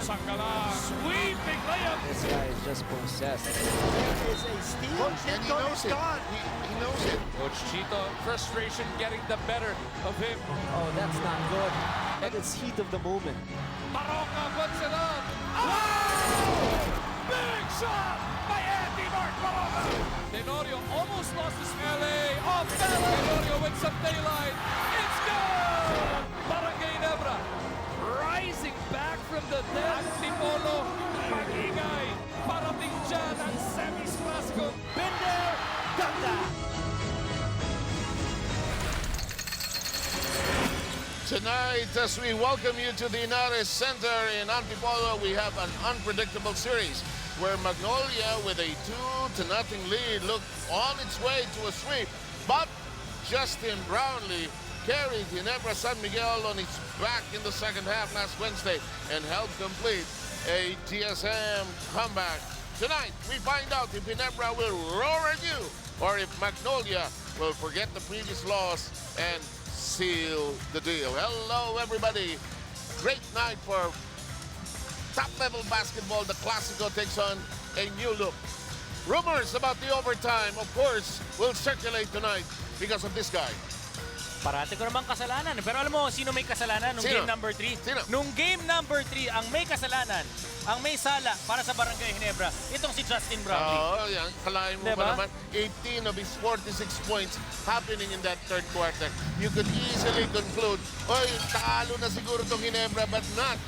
Sweeping layup. This guy is just possessed. There is a steal. And he knows it. He knows it. Coach Chito, frustration getting the better of him. Oh, that's not good. And it's heat of the moment. Baroka puts it up. Oh! Big shot by Andy Mark Baroka. Tenorio almost lost his melee. Off balance. Tenorio with some daylight. It's good. Brgy Ginebra rising back from the dead. Antipolo, magingay. Parating dyan ang semis classico. Been there, done that. Tonight, as we welcome you to the Inares Center in Antipolo, we have an unpredictable series where Magnolia, with a 2-0 lead, looked on its way to a sweep. But Justin Brownlee carried Ginebra San Miguel on its back in the second half last Wednesday and helped complete a GSM comeback. Tonight, we find out if Ginebra will roar anew or if Magnolia will forget the previous loss and seal the deal. Hello, everybody. Great night for top-level basketball. The Classico takes on a new look. Rumors about the overtime, of course, will circulate tonight because of this guy. Parati ko naman kasalanan. Pero alam mo, sino may kasalanan nung Sino? game number 3? Sino? Nung game number 3, ang may kasalanan, ang may sala para sa Barangay Ginebra, itong si Justin Brownlee. Oh, yan. Kalahin mo Diba? pa naman. 18 of his 46 points happening in that third quarter. You could easily conclude, oy, talo na siguro itong Ginebra, but not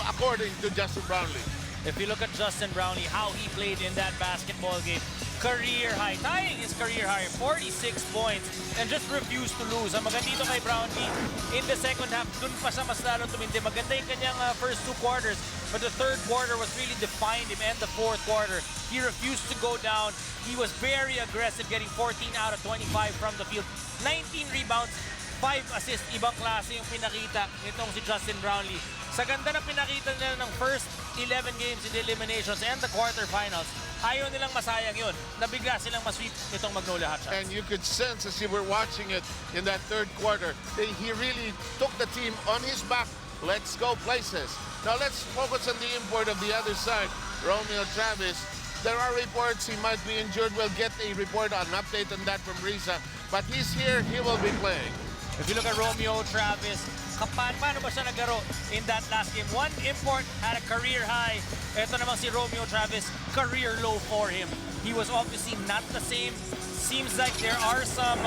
according to Justin Brownlee. If you look at Justin Brownlee, how he played in that basketball game, career high, tying his career high, 46 points, and just refused to lose. Ang maganda dito kay Brownlee, in the second half, dun pa siya mas lalong tumindi. Maganda yung kanyang first 2 quarters, but the third quarter was really defined him, and the fourth quarter, he refused to go down. He was very aggressive, getting 14 out of 25 from the field. 19 rebounds, 5 assists, ibang klase yung pinakita nitong si Justin Brownlee. Sa ganda na pinakita nila ng first 11 games in the eliminations and the quarterfinals, ayaw nilang masayang yun. Nabigla silang masweep itong Magnolia Hotshots. And you could sense as you were watching it in that third quarter, he really took the team on his back. Let's go places. Now let's focus on the import of the other side, Romeo Travis. There are reports he might be injured. We'll get a report, an update on that from Risa. But he's here, he will be playing. If you look at Romeo Travis, paano ba siya naglaro in that last game? One import had a career high. Ito naman si Romeo Travis, career low for him. He was obviously not the same. Seems like there are some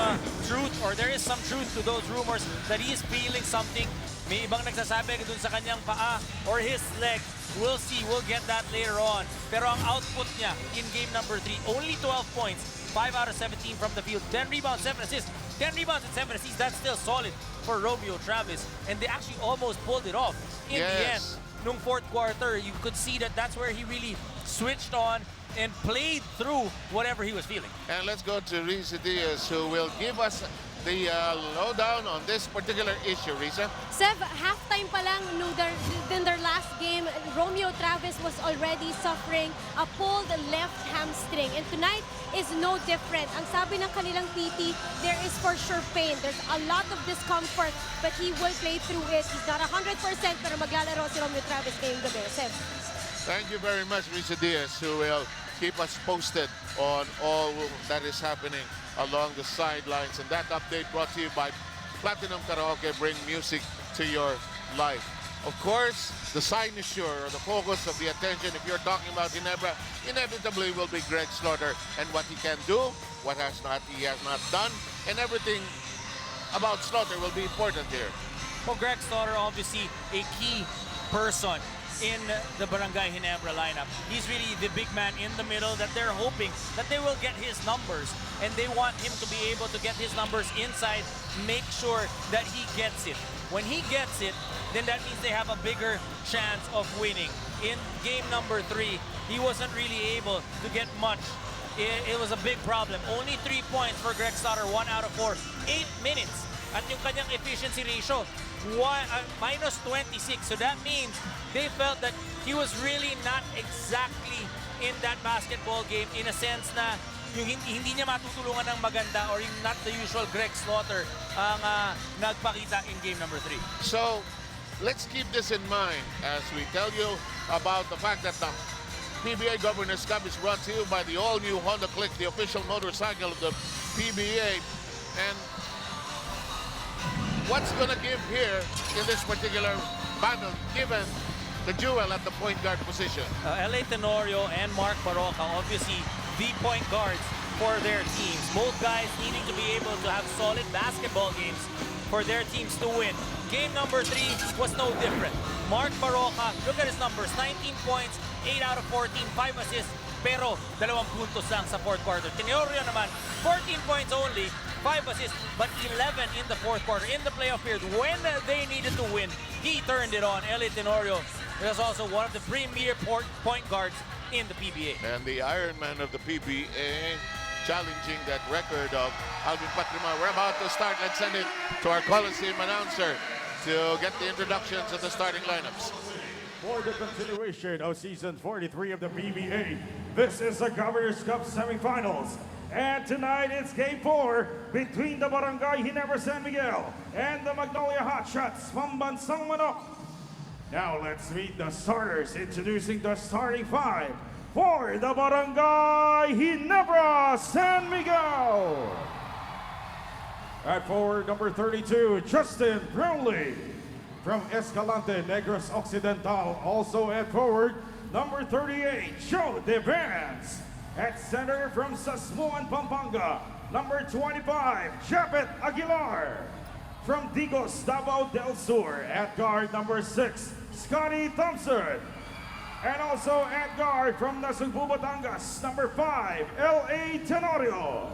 truth, or there is some truth to those rumors that he is feeling something. May ibang nagsasabi dun sa kanyang paa or his leg. We'll see, we'll get that later on. Pero ang output niya in game number 3, only 12 points, 5 out of 17 from the field, 10 rebounds, 7 assists. 10 rebounds and 7 assists, that's still solid for Romeo Travis. And they actually almost pulled it off in the end. Nung fourth quarter, you could see that that's where he really switched on and played through whatever he was feeling. And let's go to Risa Diaz, who will give us the lowdown on this particular issue. Risa? Sev, halftime pa lang nung in their last game, Romeo Travis was already suffering a pulled left hamstring. And tonight is no different. Ang sabi ng kanilang PT, there is for sure pain. There's a lot of discomfort, but he will play through it. He's not 100%, pero maglalaro si Romeo Travis ngayong gabi. Sev. Thank you very much, Risa Diaz, who will keep us posted on all that is happening along the sidelines. And that update brought to you by Platinum Karaoke. Bring music to your life. Of course, the cynosure, or the focus of the attention, if you're talking about Ginebra, inevitably will be Greg Slaughter and what he can do, what he has not done, and everything about Slaughter will be important here. Well, Greg Slaughter, obviously a key person in the Barangay Ginebra lineup. He's really the big man in the middle that they're hoping that they will get his numbers, and they want him to be able to get his numbers inside, make sure that he gets it. When he gets it, then that means they have a bigger chance of winning. In game number 3, he wasn't really able to get much. It was a big problem. Only 3 points for Greg Slaughter, 1 out of 4, 8 minutes. At yung kanyang efficiency ratio, minus 26. So that means they felt that he was really not exactly in that basketball game in a sense na yung hindi niya matutulungan ng maganda, or yung not the usual Greg Slaughter ang nagpakita in game number 3. So, let's keep this in mind as we tell you about the fact that the PBA Governnors Cup is brought to you by the all-new Honda Click, the official motorcycle of the PBA. And what's going to give here in this particular battle, given the duel at the point guard position? LA Tenorio and Mark Baroka, obviously the point guards for their teams. Both guys needing to be able to have solid basketball games for their teams to win. Game number 3 was no different. Mark Baroka, look at his numbers, 19 points, 8 out of 14, 5 assists, pero 2 puntos lang sa fourth quarter. Tenorio naman, 14 points only, 5 assists, but 11 in the fourth quarter. In the playoff period, when they needed to win, he turned it on. LA Tenorio is also one of the premier point guards in the PBA. And the Iron Man of the PBA, challenging that record of Alvin Patriman. We're about to start. Let's send it to our Coliseum announcer to get the introductions of the starting lineups. For the continuation of season 43 of the PBA, this is the Governnors Cup Semifinals. And tonight it's game 4 between the Barangay Ginebra San Miguel and the Magnolia Hotshots from Bansang Manok. Now let's meet the starters, introducing the starting 5 for the Barangay Ginebra San Miguel. At forward, number 32, Justin Brownlee. From Escalante Negros Occidental, also at forward, number 38, Joe Devance. At center from Sasmuan, Pampanga, number 25, Japet Aguilar. From Digos, Davao del Sur, at guard, number 6, Scotty Thompson. And also at guard from Nasugbu, Batangas, number 5, L.A. Tenorio.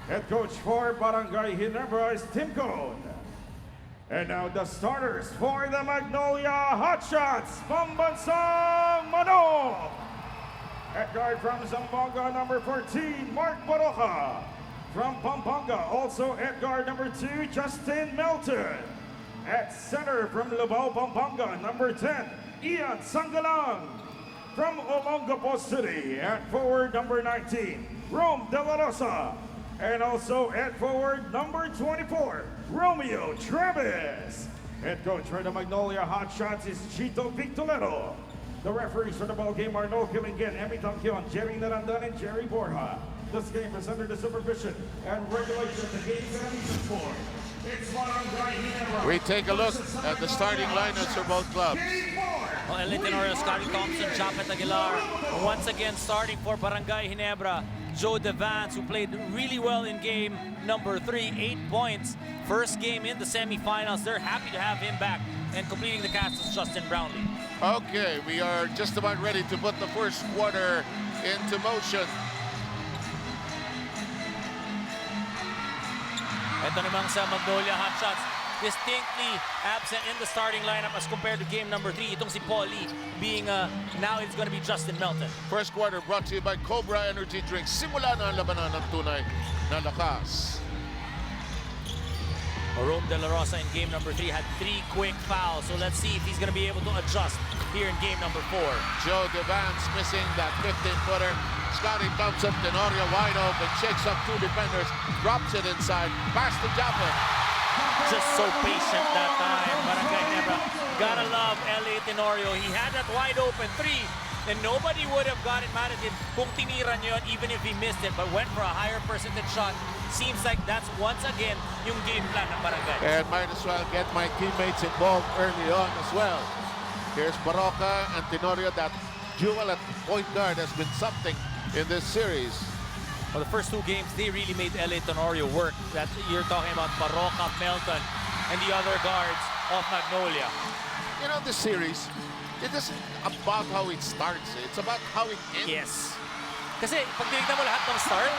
Head coach for Barangay Ginebra is Tim Cone. And now the starters for the Magnolia Hotshots from Bansang Manok. At guard from Zamboanga, number 14, Mark Baroka. From Pampanga, also at guard number 2, Justin Melton. At center from Lubao, Pampanga, number 10, Ian Sangalang. From Olongapo City, at forward number 19, Rome De La Rosa. And also at forward number 24, Romeo Travis. Head coach for the Magnolia Hotshots is Chito Victoleto. The referees for the ball game are No Kilingen, Emi Tangkion, Jerry Narandan, and Jerry Borja. This game is under the supervision and regulation of the game and sport. It's Barangay Ginebra. We take a look at the starting lineups for both clubs. Well, LA Tenorio, Scotty Thompson, Japet Aguilar. Once again, starting for Barangay Ginebra, Joe Devance, who played really well in game number 3, 8 points. First game in the semifinals. They're happy to have him back. And completing the cast is Justin Brownlee. Okay, we are just about ready to put the first quarter into motion. Ito naman sa Magnolia Hotshots, distinctly absent in the starting lineup as compared to game number 3. Itong si Paulie being, now it's going to be Justin Melton. First quarter brought to you by Cobra Energy Drinks. Simula na ang labanan ng tunay na lakas. Rome De La Rosa in game number 3 had 3 quick fouls. So let's see if he's going to be able to adjust here in game number 4. Joe Devance missing that 15-footer. Scotty Thompson, Tenorio wide open, shakes up 2 defenders, drops it inside, pass to Japet. Just so patient that time, Barangay Ginebra. Gotta love L.A. Tenorio. He had that wide open 3, and nobody would have got it mad at him kung tinira niyo yun, even if he missed it, but went for a higher percentage shot. Seems like that's once again yung game plan ng Barangay. And might as well get my teammates involved early on as well. Here's Baroka and Tenorio. That duel at point guard has been something in this series. Well, the first 2 games, they really made LA Tenorio work. That you're talking about Baroka, Melton, and the other guards of Magnolia. You know, this series, it isn't about how it starts. It's about how it ends. Yes. Kasi pag tinignan mo lahat ng start,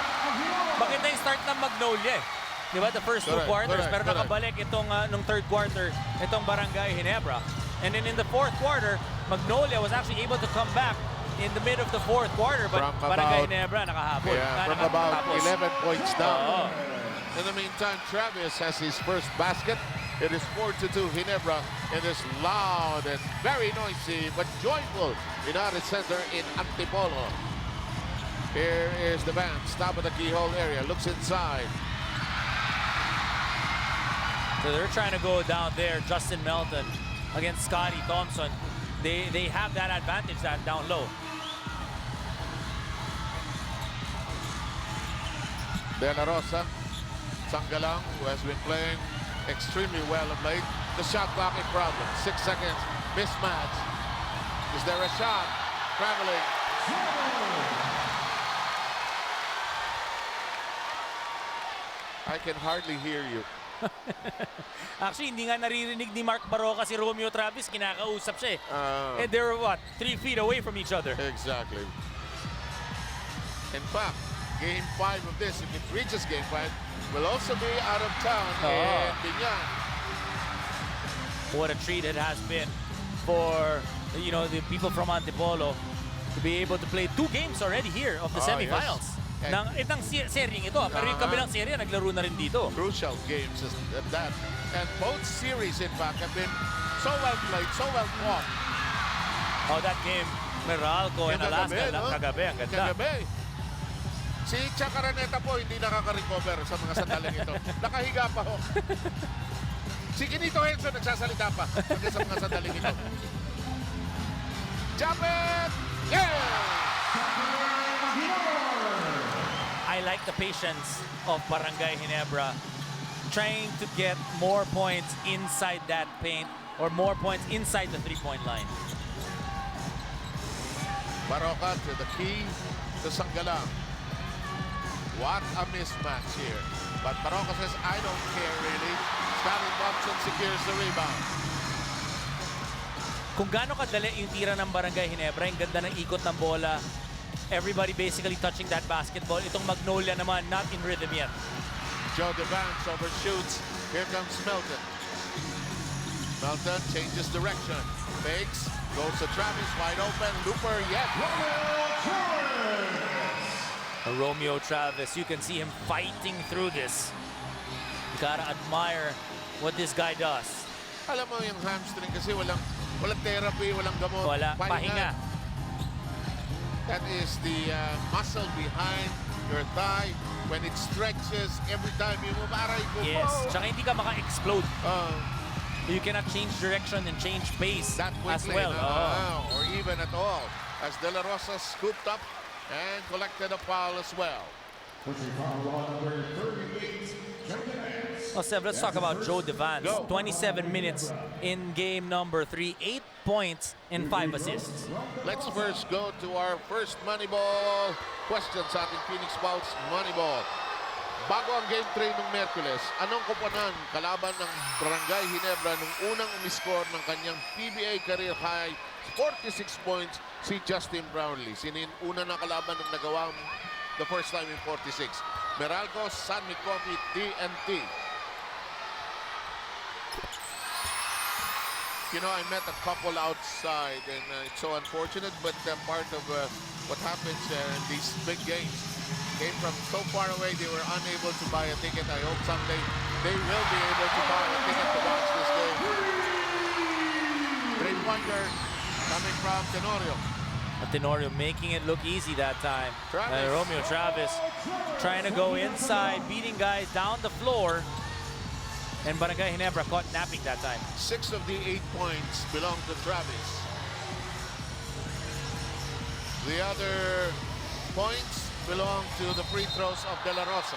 maganda yung start ng Magnolia eh. Di ba? The first 2 quarters, pero nakabalik itong nung third quarter, itong Barangay Ginebra. And then in the fourth quarter, Magnolia was actually able to come back in the mid of the fourth quarter, but Barangay Ginebra nakahabol. Yeah, from about 11 points down. In the meantime, Travis has his first basket. It is 4-2 Ginebra in this loud and very noisy but joyful United Center in Antipolo. Here is the band, stop at the keyhole area, looks inside. So they're trying to go down there. Justin Melton against Scotty Thompson. They have that advantage that down low. De La Rosa, Sangalang, who has been playing extremely well of late. The shot clock in problem. 6 seconds. Mismatch. Is there a shot? Traveling. I can hardly hear you. Actually, hindi nga naririnig ni Mark Baroka si Romeo Travis. Kinakausap siya eh. And they're what? 3 feet away from each other. Exactly. In fact, Game 5 of this, if it reaches Game 5, will also be out of town in Binyan. What a treat it has been for, you know, the people from Antipolo to be able to play 2 games already here of the semifinals. Yes. Itang seryeng ito, pero yung kabilang serye naglaro na rin dito. Crucial games at that. And both series, in fact, have been so well played, so well fought. Oh, that game, Meralco and Alaska, kagabi, ang ganda. Kagabi. Si Chacaraneta po hindi nakaka-recover sa mga sandaling ito. Nakahiga pa ho. Si Kinito Henson nagsasalita pa sa mga sandaling ito. Jump it! Yeah! I like the patience of Barangay Ginebra trying to get more points inside that paint or more points inside the three-point line. Baroka to the key to Sangalang. What a mismatch here. But Baroka says, I don't care really. Scotty Thompson secures the rebound. Kung gaano kadali yung tira ng Barangay Ginebra, yung ganda ng ikot ng bola. Everybody basically touching that basketball. Itong Magnolia naman, not in rhythm yet. Joe DeVance overshoots. Here comes Melton. Melton changes direction. Fakes. Goes to Travis, wide open. Looper yet. Romeo Travis, you can see him fighting through this. You gotta admire what this guy does. Alam mo yung hamstring kasi walang therapy, walang gamot. Wala, pahinga. That is the muscle behind your thigh. When it stretches every time you move, aray ko. Yes, tsaka hindi ka maka-explode. You cannot change direction and change pace That as quickly, well. or even at all. As De La Rosa scooped up and collected a foul as well. Well, Sev, let's talk about Joe DeVance. 27 minutes in game number 3, 8 points and 5 assists. Let's first go to our first Moneyball question sa ating Phoenix Pulse Moneyball. Bago ang Game 3 ng Miyerkules, anong koponan kalaban ng Barangay Ginebra nung unang umiscore ng kanyang PBA career high 46 points si Justin Brownlee? Sino yung una na kalaban ng nagawa the first time in 46? Meralco, San Micomi, TNT. You know, I met a couple outside, and it's so unfortunate, but part of what happens in these big games came from so far away, they were unable to buy a ticket. I hope someday they will be able to buy a ticket to watch this game. Three-pointer coming from Tenorio. Tenorio making it look easy that time. Romeo Travis trying to go inside, beating guys down the floor. And Barangay Ginebra caught napping that time. 6 of the 8 points belong to Travis. The other points belong to the free throws of De La Rosa.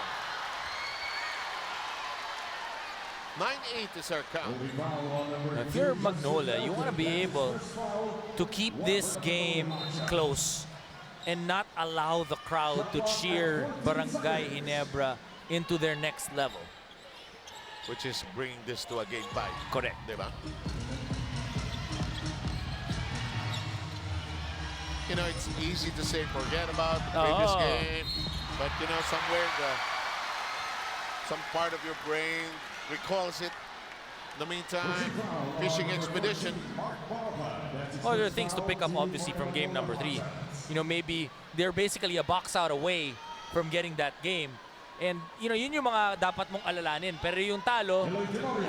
9-8 is our count. If you're Magnolia, you want to be able to keep this game close and not allow the crowd to cheer Barangay Ginebra into their next level. Which is bringing this to a Game 5. Correct. Diba? You know, it's easy to say forget about the previous game, but you know, somewhere some part of your brain recalls it. In the meantime, fishing expedition. Well, there are things to pick up, obviously, from game number 3. You know, maybe they're basically a box out away from getting that game. And, you know, yun yung mga dapat mong alalanin. Pero yung talo,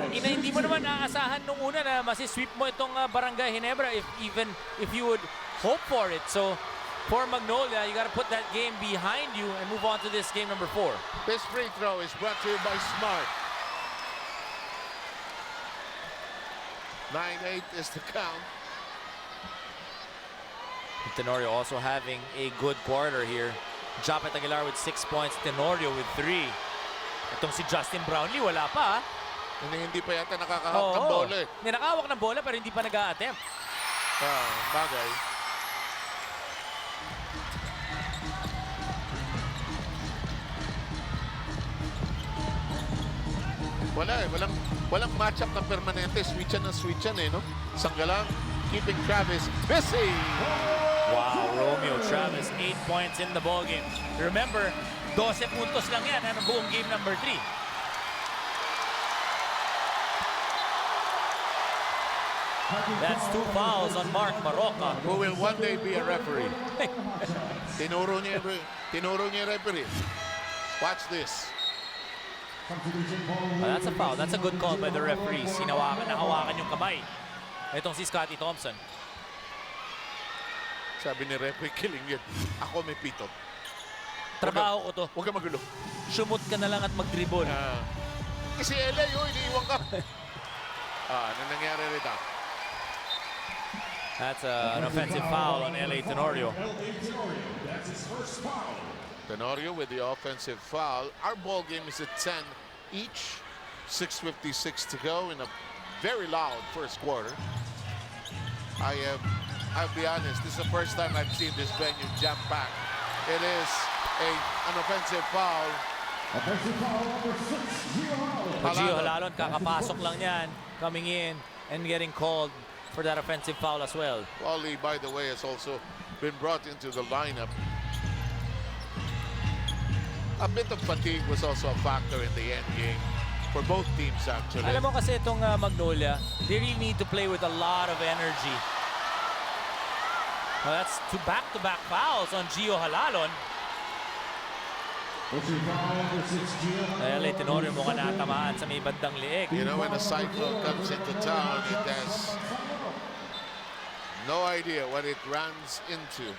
hindi mo naman aasahan nung una na masisweep mo itong Barangay Ginebra even if you would hope for it. So, for Magnolia, you got to put that game behind you and move on to this game number 4. This free throw is brought to you by Smart. 9-8 is the count. Tenorio also having a good quarter here. Japet Aguilar with 6 points, Tenorio with 3. Itong si Justin Brownlee, wala pa. Hindi pa yata nakakahawak ng bola. Hindi nakahawak ng bola pero hindi pa nag-a-attempt. Bagay. Walang matchup na permanente. Switch yan eh, no? Sanggalang, keeping Travis busy. Wow, Romeo Travis, 8 points in the ballgame. Remember, 12 puntos lang yan ng buong game number 3. That's 2 fouls on Mark Maroca. Who will one day be a referee. Tinuro niya yung referee. Watch this. That's a foul. That's a good call by the referees. Nahawakan yung kamay. Itong si Scotty Thompson. Sabi ni referee, killing yun. Ako may pito. Trabaho ko to. Huwag ka magulo. Sumut ka na lang at mag-dribble. Kasi LA, iniiwan ka. Ano nangyari rito? That's an offensive foul on LA Tenorio. Tenorio with the offensive foul. Our ball game is at 10 each. 6:56 to go in a very loud first quarter. I'll be honest, this is the first time I've seen this venue jam-packed. It is an offensive foul. Offensive foul number 6, Gio Halalon, kakapasok lang yan, coming in and getting called for that offensive foul as well. Wally, by the way, has also been brought into the lineup. A bit of fatigue was also a factor in the end game for both teams, actually. Alam mo kasi itong Magnolia, they really need to play with a lot of energy. Well, that's 2 back-to-back fouls on Gio Halalon. LA Tenorio mukhang natamaan sa may bandang liig. You know, when a cyclone comes into town, it has no idea what it runs into.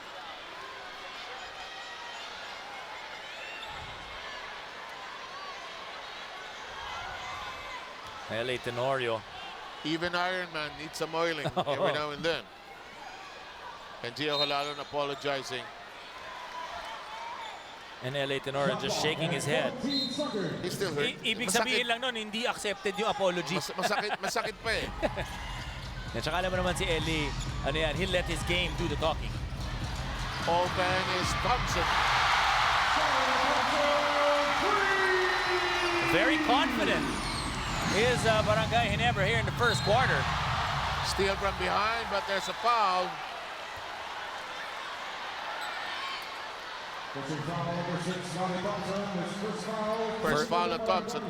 LA Tenorio. Even Iron Man needs some oiling every now and then. And Gio Halalon apologizing. And LA Tenorio just shaking his head. He's still hurt. Ibig sabihin lang nun, hindi accepted yung apology. Masakit pa eh. At saka alam mo naman si LA, ano yan, he'll let his game do the talking. Open is Thompson. Very confident is Barangay Ginebra here in the first quarter. Steal from behind, but there's a foul. First foul of Thompson.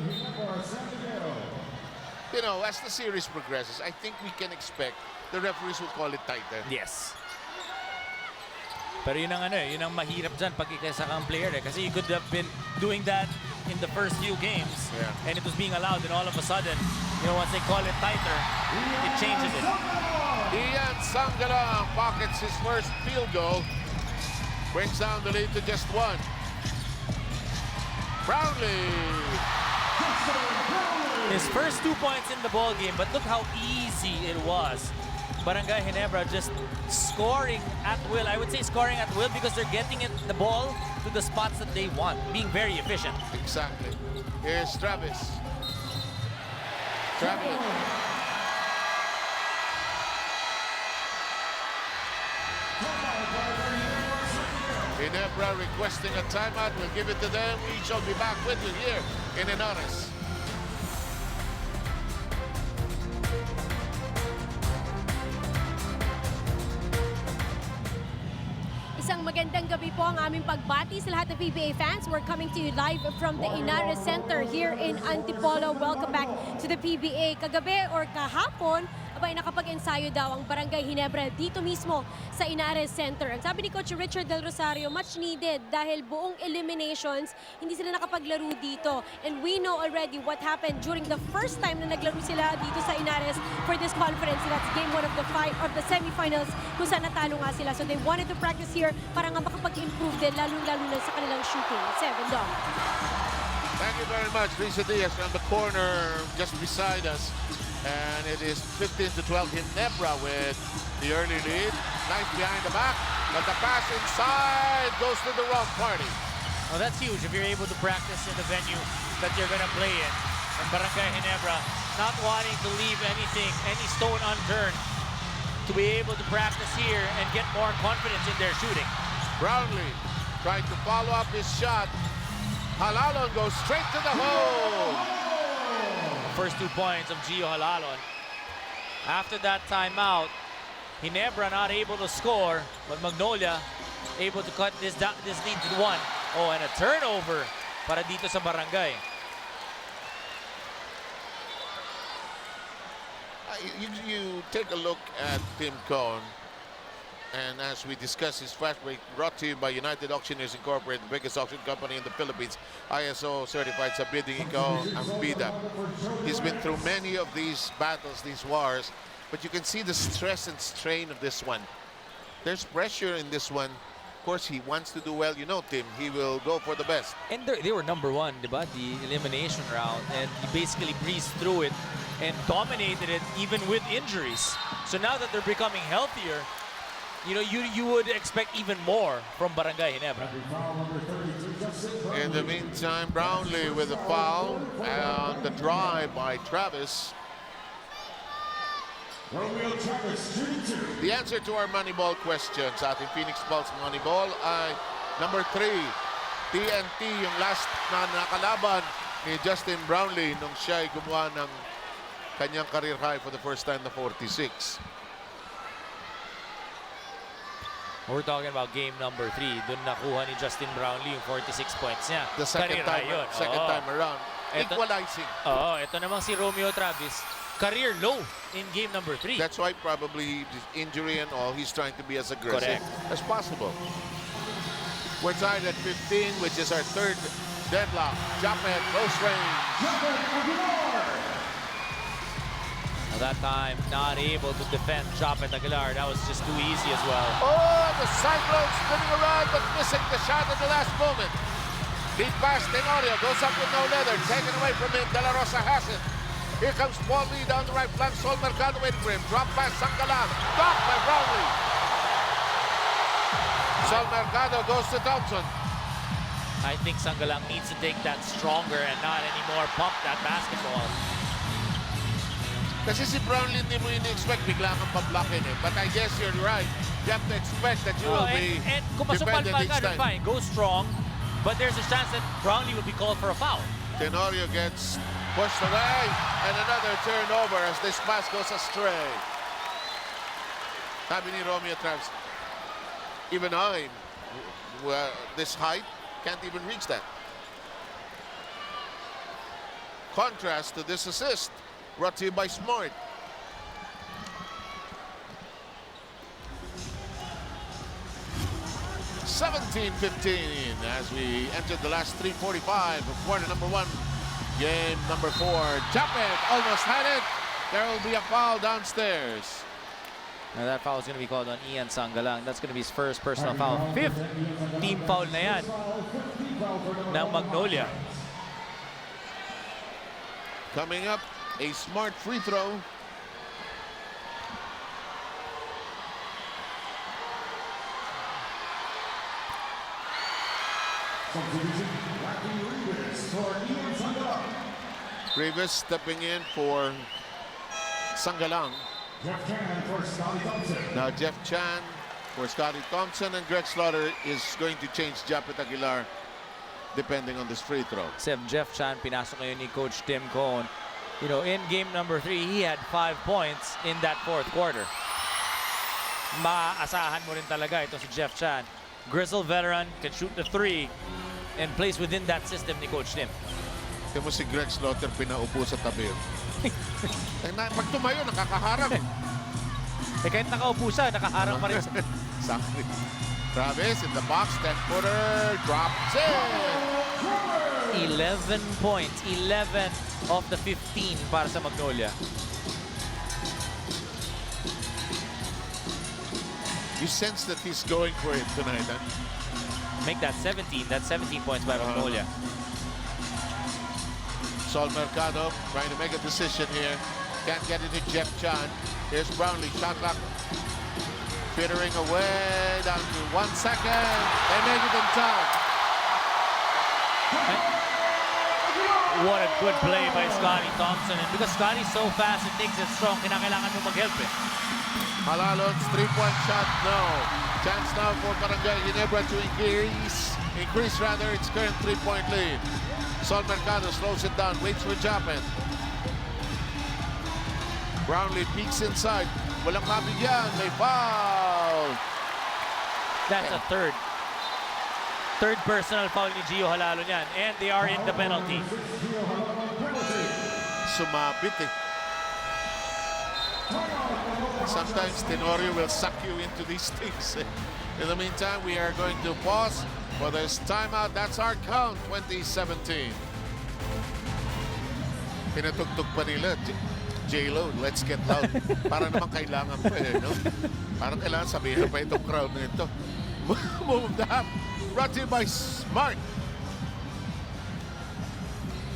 You know, as the series progresses, I think we can expect the referees will call it tighter. Yes. Pero yun ang yun ang mahirap dyan pag ikasa kang player kasi you could have been doing that in the first few games and it was being allowed, and all of a sudden, you know, once they call it tighter, it changes it. Ian Sanggalang pockets his first field goal. Brings down the lead to just 1. Brownlee. His first 2 points in the ball game, but look how easy it was. Barangay Ginebra just scoring at will. I would say scoring at will because they're getting the ball to the spots that they want, being very efficient. Exactly. Here's Travis. Traveling. Ginebra requesting a timeout. We'll give it to them. We shall be back with you here in Henares. Isang magandang gabi po ang aming pagbati sa lahat ng PBA fans. We're coming to you live from the Henares Center here in Antipolo. Welcome back to the PBA. Kagabi or kahapon, abay nakapag-ensayo daw ang Barangay Ginebra dito mismo sa Henares Center. Ang sabi ni Coach Richard Del Rosario, much needed dahil buong eliminations, hindi sila nakapaglaro dito. And we know already what happened during the first time na naglaro sila dito sa Henares for this conference. That's game 1 of the semifinals kung saan natalo nga sila. So they wanted to practice here para nga makapag-improve din, lalo-lalo na sa kanilang shooting. 7 Thank you very much. Lisa Diaz on the corner just beside us. And it is 15-12 Ginebra with the early lead. Nice behind the back, but the pass inside goes to the wrong party. Well, that's huge if you're able to practice in the venue that you're going to play in. And Barangay Ginebra not wanting to leave anything, any stone unturned to be able to practice here and get more confidence in their shooting. Brownlee trying to follow up his shot. Halalon goes straight to the hole. First 2 points of Gio Halalon. After that timeout, Ginebra not able to score, but Magnolia able to cut this lead to 1. Oh, and a turnover para dito sa Barangay. You take a look at Tim Cohn, and as we discuss his fast break, brought to you by United Auctioneers Incorporated, the biggest auction company in the Philippines, ISO certified sa bidding ikaw ang bida. He's been through many of these battles, these wars, but you can see the stress and strain of this one. There's pressure in this one. Of course, he wants to do well. You know, Tim, he will go for the best. And they were number 1, diba? The elimination round, and he basically breezed through it and dominated it even with injuries. So now that they're becoming healthier, you know, you would expect even more from Barangay Ginebra. In the meantime, Brownlee with a foul on the drive by Travis. The answer to our Moneyball question sa ating Phoenix Pulse Moneyball ay number 3. TNT yung last na nakalaban ni Justin Brownlee nung siya ay gumawa ng kanyang career high for the first time na 46. We're talking about game number 3. Doon nakuha ni Justin Brownlee yung 46 points niya. The second Career time, high yun. time around. Equalizing. Ito namang si Romeo Travis. Career low in game number 3. That's why probably his injury and all, he's trying to be as aggressive as possible. We're tied at 15, which is our third deadlock. Japet, close range. That time, not able to defend Japet Aguilar. That was just too easy as well. Oh, the Cyclone spinning around, but missing the shot at the last moment. Deep pass, Tenorio goes up with no leather. Taken away from him, De La Rosa has it. Here comes Paul Lee down the right flank. Sol Mercado waiting for him. Drop pass, Sangalan. Blocked by Brownlee. Sol Mercado goes to Thompson. I think Sangalang needs to take that stronger and not anymore pump that basketball. Kasi si Brownlee hindi mo ini-expect bigla kang pa-blockin eh. But I guess you're right. You have to expect that you will be and kung masupal defended ka, each time. fine, go strong. But there's a chance that Brownlee will be called for a foul. Tenorio gets pushed away, and another turnover as this pass goes astray. Sabi ni Romeo Travis, even I, this height, can't even reach that. Contrast to this assist, brought to you by Smart. (17-15) as we enter the last 3:45 of quarter number 1. Game number 4. Japet almost had it. There will be a foul downstairs. Now that foul is going to be called on Ian Sangalang. That's going to be his first personal foul. 5th team foul na yan ng Magnolia. Coming up, a Smart free throw. Rivas stepping in for Sangalang. Now Jeff Chan for Scotty Thompson, and Greg Slaughter is going to change Japet Aguilar depending on this free throw. Jeff Chan, pinasok ngayon ni Coach Tim Cohn. You know, in game number 3, he had 5 points in that 4th quarter. Maasahan mo rin talaga ito si Jeff Chan. Grizzled veteran, can shoot the 3 and plays within that system ni Coach Tim. Ito mo si Greg Slaughter pinaupo sa tabi. Pag tumayo, nakakaharang. Kahit nakaupo siya, nakaharang pa rin. Exactly. Travis in the box, 10-footer, drops in. 11 points, 11 of the 15 para sa Magnolia. You sense that he's going for it tonight, huh? Make that 17. That's 17 points by Magnolia. Sol Mercado trying to make a decision here. Can't get it to Jeff Chan. Here's Brownlee, shot clock frittering away, down to 1 second. They make it in time. What a good play by Scotty Thompson. And because Scotty's so fast and takes it strong, kinakailangan mo mag-help eh. Malalon's three-point shot, no. Chance now for Barangay Ginebra to increase its current three-point lead. Sol Mercado slows it down, waits for Japin. Brownlee peeks inside. Walang mabigyan, may foul. That's a third personal foul ni Gio Halalo niyan. And they are in the penalty. Sumabit eh. Sometimes Tenorio will suck you into these things. In the meantime, we are going to pause for this timeout. That's our count, 2017. Pinatugtog pa nila, J-Lo, let's get loud. Para naman kailangan pa eh, no? Parang kailangan sabihin pa itong crowd na ito. Move the half. Brought to you by Smart.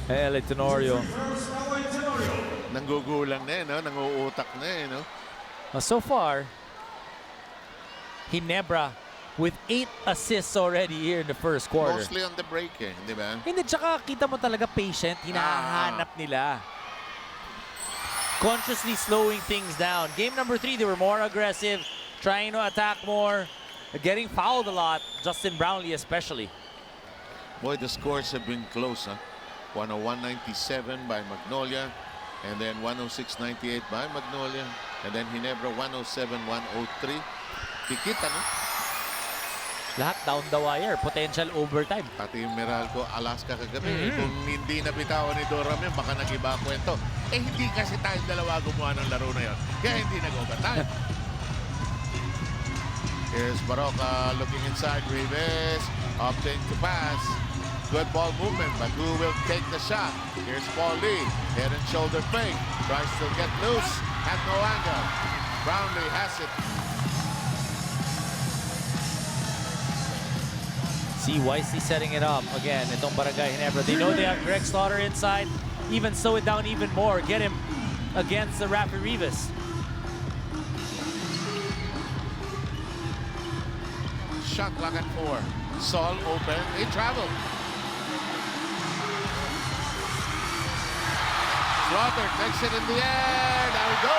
Hey, Tenorio. Nanggugulang na eh, no? Nanguutak na eh, no? So far, Ginebra with 8 assists already here in the first quarter. Mostly on the break eh, di ba? Hindi, tsaka kita mo talaga patient, hinahanap nila. Consciously slowing things down. Game number 3, they were more aggressive, trying to attack more, getting fouled a lot, Justin Brownlee especially. Boy, the scores have been close, huh? 101-97 by Magnolia, and then 106-98 by Magnolia, and then Ginebra 107-103. Tikita, no? Lahat down the wire, potential overtime. Pati yung Meralco, Alaska kagabi. Kung hindi nabitawan ni Doram yun, baka nag-iba kwento. Eh, hindi kasi tayong dalawa gumawa ng laro na yun. Kaya hindi nag-overtime. Here's Baroka looking inside. Rivas opting to pass. Good ball movement, but who will take the shot? Here's Paul Lee. Head and shoulder fake. Tries to get loose. At no angle. Brownlee has it. See wisely setting it up again. Itong Barangay Ginebra. They know they have Greg Slaughter inside. Even slow it down even more. Get him against the Rafi Rivas. Shot clock at 4. Sol open. They travel. Slaughter takes it in the air. There we go.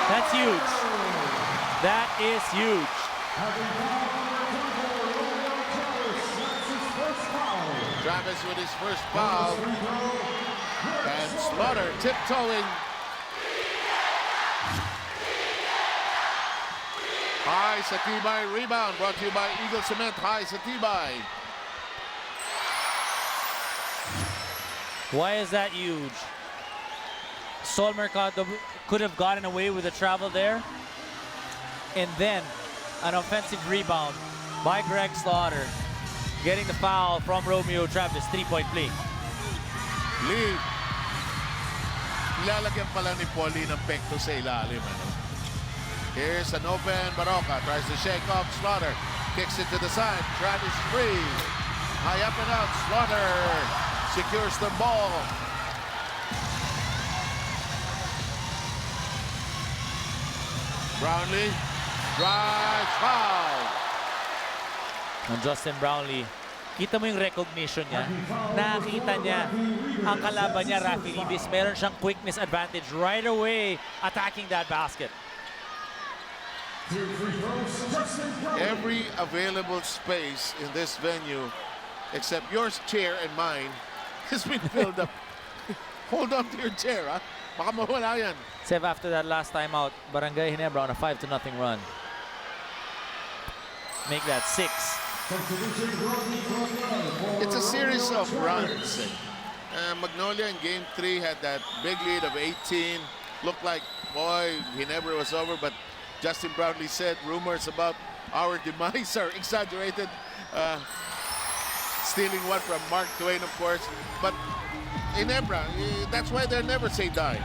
That's huge. That is huge. Travis with his first foul. And Slaughter tiptoeing. High Satibay rebound brought to you by Eagle Cement. High Satibay. Why is that huge? Sol Mercado could have gotten away with the travel there. And then an offensive rebound by Greg Slaughter. Getting the foul from Romeo Travis. 3-point play. Lee. Ilalagyan pala ni Paulie ng pekto sa ilalim. Ano? Here's an open Baroka. Tries to shake off Slaughter. Kicks it to the side. Travis free. High up and out. Slaughter secures the ball. Brownlee drives foul. And Justin Brownlee, kita mo yung recognition niya. Nakita niya ang kalaban niya, Rafi Rivas. Meron siyang quickness advantage right away attacking that basket. Every available space in this venue, except your chair and mine, has been filled up. Hold on to your chair, ha? Baka mawala yan. Save after that last time out, Barangay Ginebra on a 5-0 run. Make that 6. It's a series of runs. Magnolia in Game 3 had that big lead of 18. Looked like, boy, Ginebra was over, but Justin Brownlee said rumors about our demise are exaggerated. Stealing one from Mark Twain, of course. But Ginebra, that's why they'll never say die.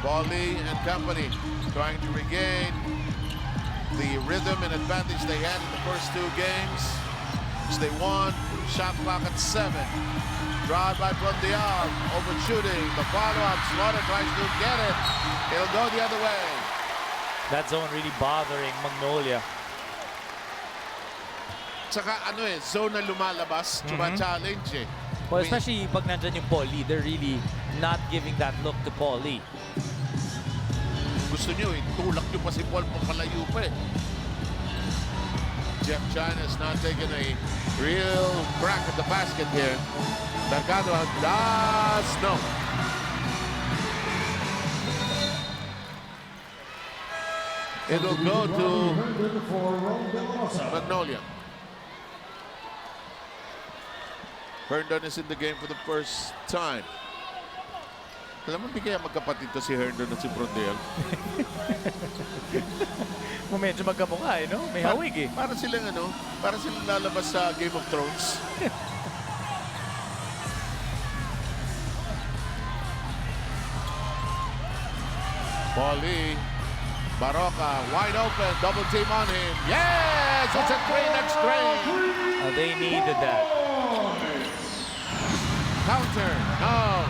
Paulie and company trying to regain the rhythm and advantage they had in the first 2 games. Stay 1, shot clock at 7. Drive by Brundial, overshooting. The follow-up, Slaughter tries to get it. It'll go the other way. That zone really bothering Magnolia. Saka zone na lumalabas, challenge eh. Well, especially pag nandyan yung Paul Lee, they're really not giving that look to Paul Lee. Gusto nyo, tulak nyo pa si Paul papalayo pa eh. Jeff Chan has not taken a real crack at the basket here. Mercado does no. It'll go to Magnolia. Herndon is in the game for the first time. Alam mo, hindi kaya magkapatid to si Herndon at si Brondel. Medyo magkamukha eh, no? May hawig eh. Para silang para silang lalabas sa Game of Thrones. Paulie, Baroka, wide open, double team on him. Yes, it's a 3 next string. Oh, they needed that. Counter, no.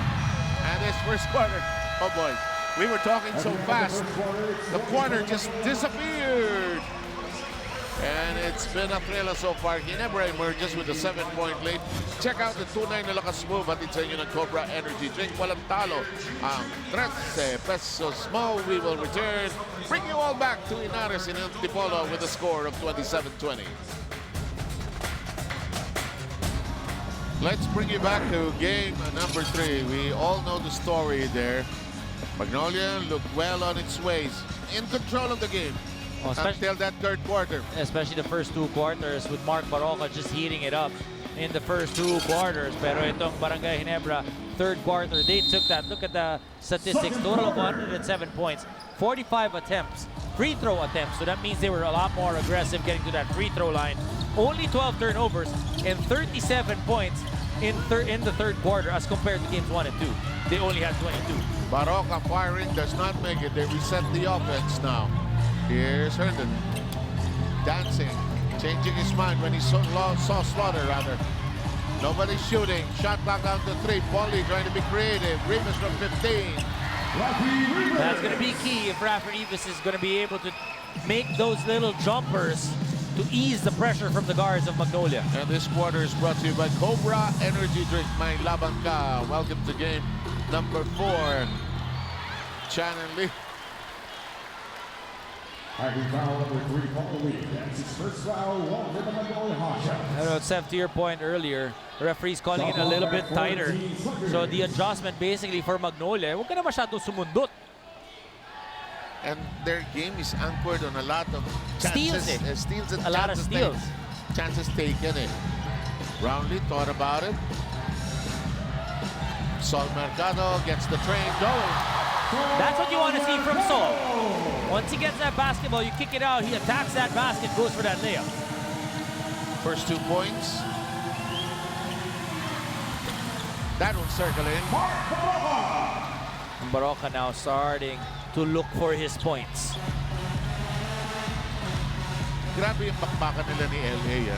And this first quarter, oh boy, we were talking so fast. The quarter just disappeared. And it's been a thriller so far. Ginebra emerges with a 7-point lead. Check out the 2-9 na lakas move at sa inyo ng Cobra Energy Drink. Walang talo ang 13 pesos mo. We will return. Bring you all back to Inares in Antipolo with a score of 27-20. Let's bring you back to game number 3. We all know the story there. Magnolia looked well on its ways, in control of the game until that third quarter. Especially the first 2 quarters with Mark Baroka just heating it up in the first 2 quarters. Pero itong Barangay Ginebra, third quarter, they took that. Look at the statistics. Total of 107 points, 45 attempts, free throw attempts. So that means they were a lot more aggressive getting to that free throw line. Only 12 turnovers and 37 points in the third quarter as compared to games 1 and 2. They only had 22. Baroka firing does not make it. They reset the offense now. Here's Herndon. Dancing, changing his mind when he saw Slaughter rather. Nobody shooting. Shot clock down to 3. Paulie trying to be creative. Rivas from 15. That's going to be key if Rafa Rivas is going to be able to make those little jumpers to ease the pressure from the guards of Magnolia. And this quarter is brought to you by Cobra Energy Drink. May laban ka. Welcome to game number 4. Chan and Lee. Foul number 3, Paul Lee. That's his first foul, one for the Magnolia Hotshots. I know, Seth, to your point earlier, the referee's calling it a little bit tighter. So the adjustment basically for Magnolia, huwag ka na masyadong sumundot. And their game is anchored on a lot of chances, steals and a lot of steals. Chances taken eh. Brownlee thought about it. Sol Mercado gets the train going. That's what you want to see from Sol. Once he gets that basketball, you kick it out, he attacks that basket, goes for that layup. First 2 points. That one circling. Baroka now starting to look for his points. Grabe yung bakbakan nila ni LA.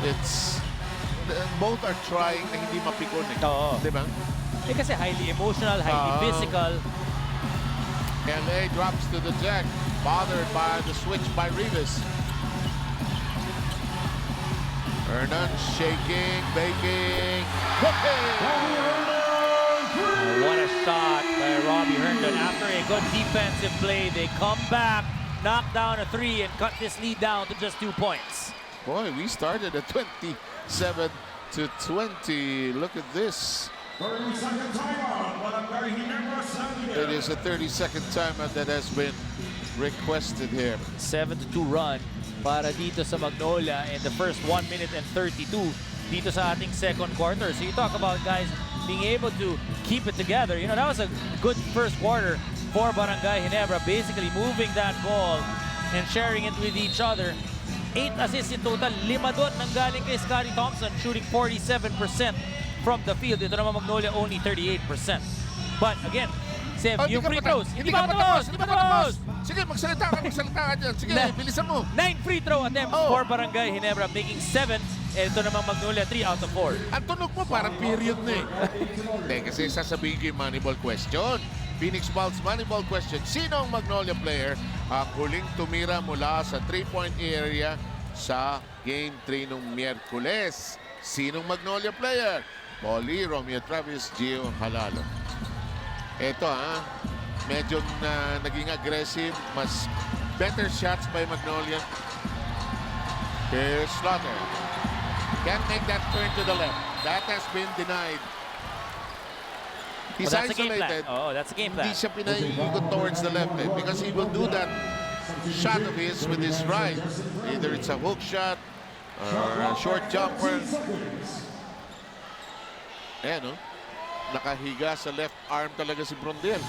It's both are trying na hindi mapikon eh. Oo. Diba? Eh kasi highly emotional, highly physical. LA drops to the deck, bothered by the switch by Rivas. Hernan shaking, baking. What a shot by Robbie Herndon. After a good defensive play, they come back, knock down a 3, and cut this lead down to just 2 points. Boy, we started at 27-20. Look at this. 30-second timeout. It is a 30-second timeout that has been requested here. 7-2 run para dito sa Magnolia in the first 1 minute and 32 dito sa ating second quarter. So you talk about guys being able to keep it together. You know, that was a good first quarter for Barangay Ginebra, basically moving that ball and sharing it with each other. 8 assists in total, 5 doon nanggaling kay Scotty Thompson, shooting 47% from the field. Ito naman Magnolia, only 38%. But again, Sev, yung free throws, hindi pa tapos! Sige, magsalita ka dyan. Sige, bilisan mo. 9 free throw attempts for Barangay Ginebra, making 7 Ito namang Magnolia, 3 out of 4. Ang tunog mo parang period na eh. Hindi, kasi sasabihin ko yung Moneyball question. Phoenix Balls Moneyball question. Sino ang Magnolia player ang huling tumira mula sa 3-point area sa Game 3 nung Miyerkules? Sinong Magnolia player? Polly, Romeo Travis, Gio Halalo. Ito medyo naging aggressive. Mas better shots by Magnolia. Here's Slaughter. Can't make that turn to the left. That has been denied. He's That's a game plan. isolated. Oh, that's a game plan. Hindi siya pinaiikot towards the left because he will do that shot of his with his right. Either it's a hook shot or a short jumper. Ayan, nakahiga sa left arm talaga si Brondel.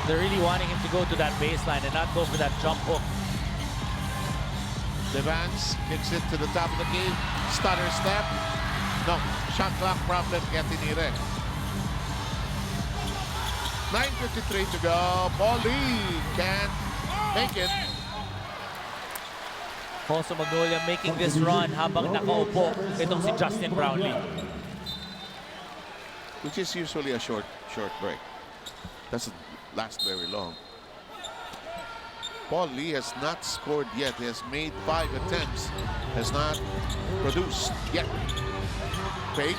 They're really wanting him to go to that baseline and not go for that jump hook. Devance kicks it to the top of the key. Stutter step. No, shot clock problem kaya tinire. 9:53 to go. Paulie can't make it. Also Magnolia making this run habang nakaupo itong si Justin Brownlee. Which is usually a short break. Doesn't last very long. Paul Lee has not scored yet. He has made 5 attempts. Has not produced yet. Fake.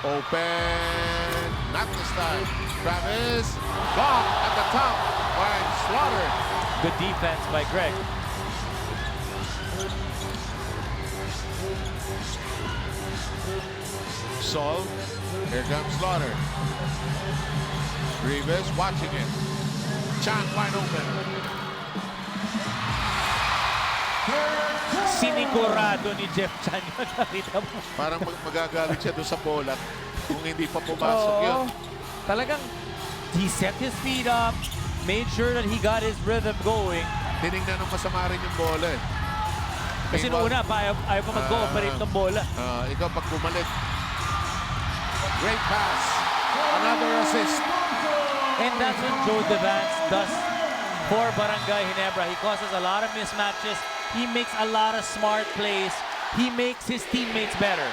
Open. Not this time. Travis. Block at the top by Slaughter. Good defense by Greg. Sol. Here comes Slaughter. Rivas watching it. Chan wide open. Sinigurado ni Jeff Chan yun. Nakita mo. Parang magagalit siya doon sa bola kung hindi pa pumasok yun. Talagang he set his feet up, made sure that he got his rhythm going. Tinignan ng masama rin yung bola eh. Kasi noong una, ayaw pa mag-cooperate ng bola. Ikaw pag bumalik. Great pass. Another assist. And that's what Joe Devance does for Barangay Ginebra. He causes a lot of mismatches. He makes a lot of smart plays. He makes his teammates better.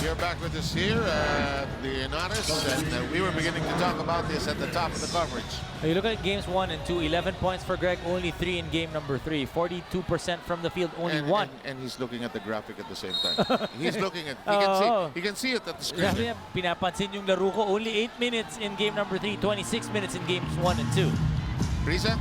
You're back with us here at the Inares, and we were beginning to talk about this at the top of the coverage. You look at games 1 and 2, 11 points for Greg, only 3 in game number 3. 42% from the field, only 1. And he's looking at the graphic at the same time. He's looking at he can see it at the screen. Grabe yan, pinapansin yung laro ko. Only 8 minutes in game number 3, 26 minutes in games 1 and 2. Risa?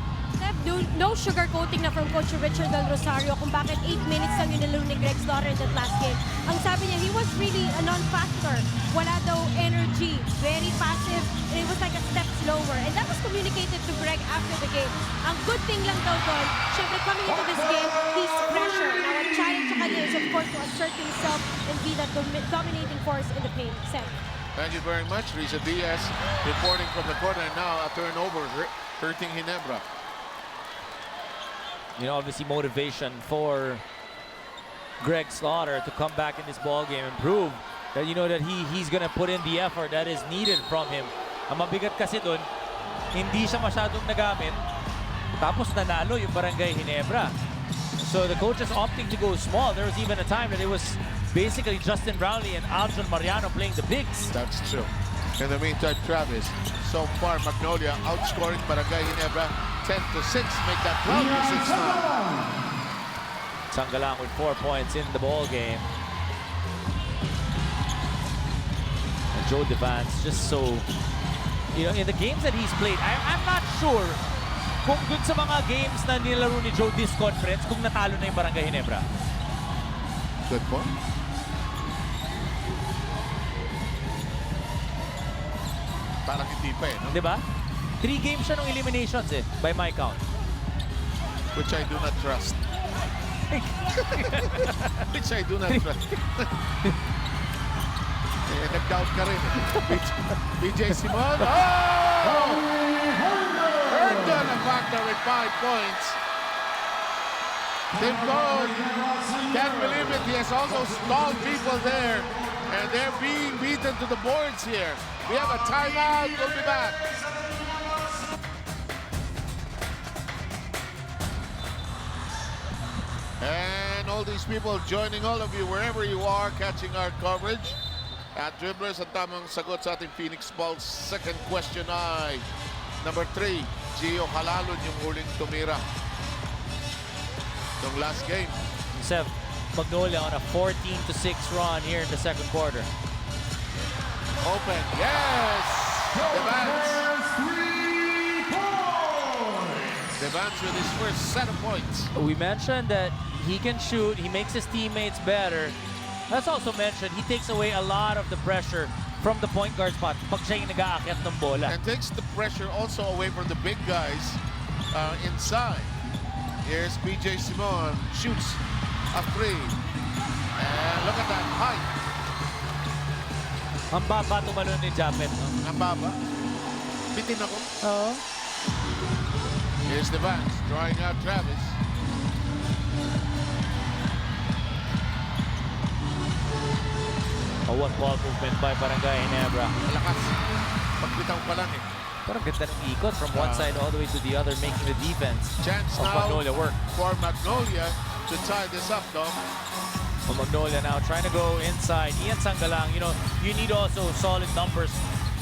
No sugarcoating na from Coach Richard Del Rosario kung bakit 8 minutes lang yung nilaro ni Greg Slaughter in that last game. Ang sabi niya, he was really a non-factor. Wala daw energy, very passive, and it was like a step slower. And that was communicated to Greg after the game. Ang good thing lang daw doon, syempre coming into this game, he's pressure. Now, ang challenge sa kanya is of course to assert himself and be that dominating force in the paint. Seth. Thank you very much, Risa Diaz, reporting from the corner. And now a turnover hurting Ginebra. You know, obviously motivation for Greg Slaughter to come back in this ball game and prove that, you know, that he's gonna put in the effort that is needed from him. Ang mabigat kasi doon, hindi siya masyadong nagamit, tapos nanalo yung Barangay Ginebra. So the coach is opting to go small. There was even a time that it was basically Justin Brownlee and Aljon Mariano playing the bigs. That's true. In the meantime, Travis, so far Magnolia outscoring Barangay Ginebra 10-6, make that 12-6 now. Sangalang with 4 points in the ball game. And Joe Devance just so, you know, in the games that he's played, I'm not sure kung dun sa mga games na nilaro ni Joe this conference, kung natalo na yung Barangay Ginebra. Good point. Parang hindi pa eh, no? Diba? 3 games siya nung eliminations eh, by my count. Which I do not trust. Which I do not trust. Nag-doubt ka rin. BJ Simon. Oh! Herndon a factor with 5 points. Tim Cole can't believe it. He has all those tall people there, and they're being beaten to the boards here. We have a timeout. We'll be back. And all these people joining all of you wherever you are, catching our coverage. At Dribblers, ang tamang sagot sa ating Phoenix Pulse. Second question ay number 3, Gio Halalon, yung huling tumira ng last game. Sev, Magnolia on a 14-6 run here in the second quarter. Open, yes! Devance. Devance with his first set of points. We mentioned that he can shoot, he makes his teammates better. Let's also mention, he takes away a lot of the pressure from the point guard spot pag siya yung nag-aakyat ng bola. And takes the pressure also away from the big guys inside. Here's PJ Simon, shoots a 3. And look at that height. Ang baba tumalon ni Japet, no? Ang baba. Bitin ako. Oo. Here's Devance, drawing out Travis. A one-ball movement by Barangay Ginebra. Malakas. Pagbitaw pa lang eh. Parang ganda ng ikot from one side all the way to the other, making the defense Chance of now Magnolia work. for Magnolia to tie this up, Dom. Well, Magnolia now trying to go inside. Ian Sangalang, you know, you need also solid numbers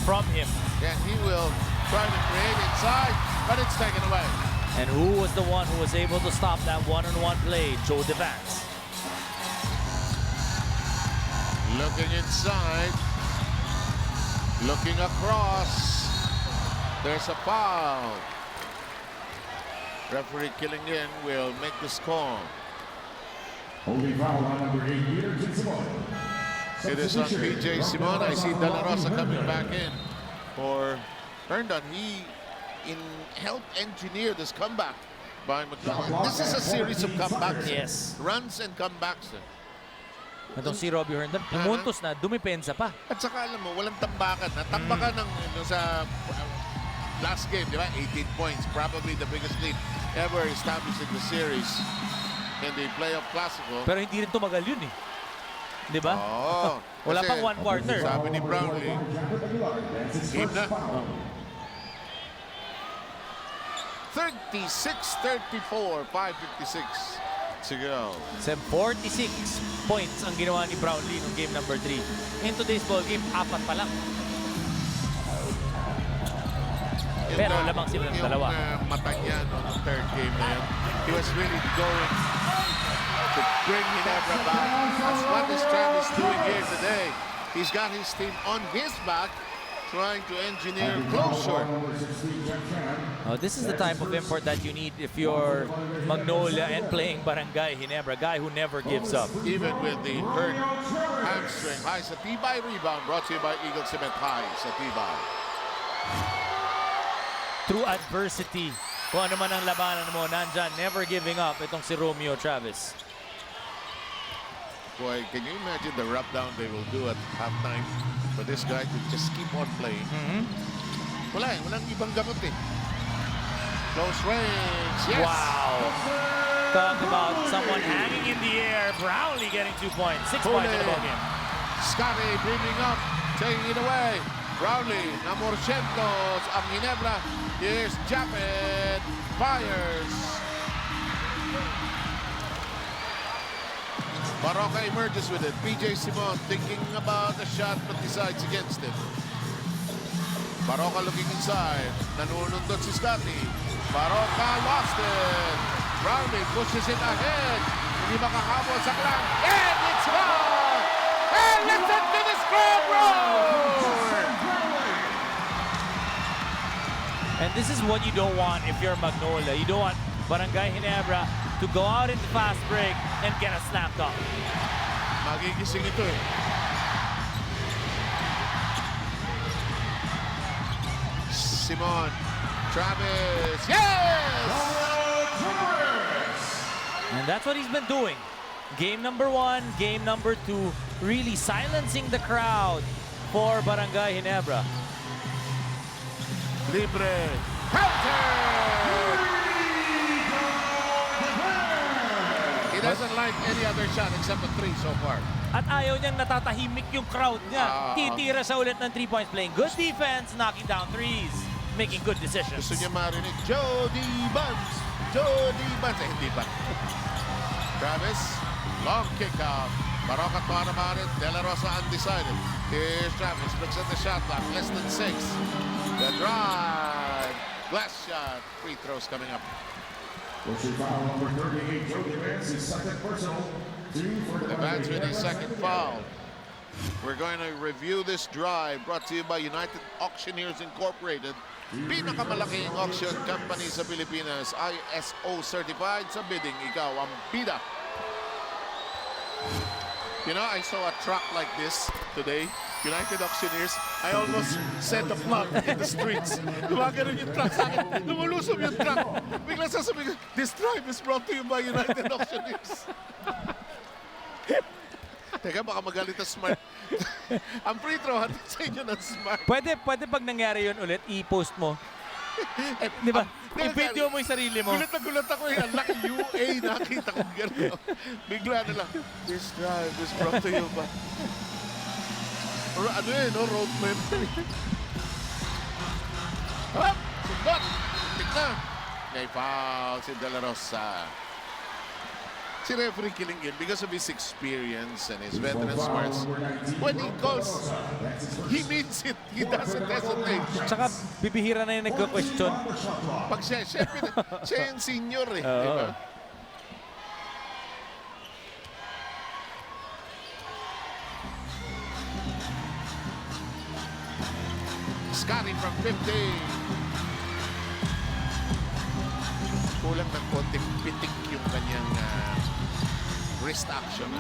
from him. And he will try to create inside, but it's taken away. And who was the one who was able to stop that one-on-one play? Joe Devance. Looking inside, looking across. There's a foul. Referee killing in will make the score. Holding foul on number 8, Brgy Ginebra. It is on PJ Simon. I see De La Rosa coming back in for Herndon. He helped engineer this comeback by Magnolia. This is a series of comebacks. Yes. Runs and comebacks. Itong si Robbie Herndon, pumuntos na, dumipensa pa. At saka alam mo, walang tambakan. Natambakan ng sa last game, di ba? 18 points. Probably the biggest lead ever established in the series in the playoff classical. Pero hindi rin tumagal yun eh. Di ba? Oo. Wala Kasi pang one quarter. Sabi ni Brownlee, game na. 36-34, 5:56 to go. 46 points ang ginawa ni Brownlee nung game number 3. In today's ball game, 4 pa lang. Pero lamang sila ng dalawa. Yung mata niya noong third game na yun, he was really going to bring Ginebra back. That's what this Travis doing here today. He's got his team on his back, trying to engineer closer. This is the type of import that you need if you're Magnolia and playing Barangay Ginebra, a guy who never gives up. Even with the hurt hamstring. High sa tibay rebound brought to you by Eagle Cement. High sa tibay. Through adversity, kung ano man ang labanan mo, nandyan, never giving up, itong si Romeo Travis. Boy, can you imagine the rub down they will do at halftime for this guy to just keep on playing? Wala eh, walang ibang gamot eh. Close range, yes! Wow! Talk about someone hanging in the air. Brownlee getting 2 points, 6 points in the ballgame. Scotty bringing up, taking it away. Brownlee, number 100, ang Ginebra. Here's Japet, fires. Baroka emerges with it. PJ Simon thinking about the shot but decides against it. Baroka looking inside. Nanunundot si Scotty. Baroka lost it. Brownlee pushes it ahead. Hindi makahabol sa clock. And it's gone! And listen to this crowd roar! And this is what you don't want if you're Magnolia. You don't want Barangay Ginebra to go out in the fast break and get a slam dunk. Magigising ito eh. Simon, Travis, yes! And that's what he's been doing. Game number 1, game number 2, really silencing the crowd for Barangay Ginebra. Libre, counter! doesn't like any other shot except a 3 so far. At ayaw niyang natatahimik yung crowd niya. Titira sa ulit ng 3 points, playing good defense, knocking down threes, making good decisions. Gusto niya marinig, Jody Buns! Jody Buns! Eh, hindi ba? Travis, long kick out. Baroka para marin, De La Rosa undecided. Here's Travis, looks at the shot clock, less than 6. The drive, glass shot, free throws coming up. Number 38, Jody Vance, his second personal. Advance with his second foul. We're going to review this drive brought to you by United Auctioneers Incorporated. Pinakamalaking auction company sa Pilipinas, ISO certified sa bidding. Ikaw ang bida. You know, I saw a truck like this today, United Auctioneers. I almost sent a plug in the streets. Lumaganon yung truck sa akin. Lumulusob yung truck. Bigla sasabihin, this drive is brought to you by United Auctioneers. Teka, baka magalit ang Smart. Ang free throw, hatid sa inyo ng Smart. Pwede pag nangyari yun ulit, i-post mo. Di ba? I-video mo yung sarili mo. Gulat na gulat ako eh. Ang laki UA nakita ko gano'n. Bigla na lang, this drive is brought to you ba? Or ano eh, no? Road memory. Hop! Sundot! Tignan! May foul si De La Rosa. Si referee killing yun because of his experience and his veteran smarts. When he calls, he means it. He doesn't hesitate. Tsaka bibihira na yung nagko-question. Pag siya yung senior eh. Diba? Scotty from 50. Kulang ng konting pitik yung kanyang wrist action.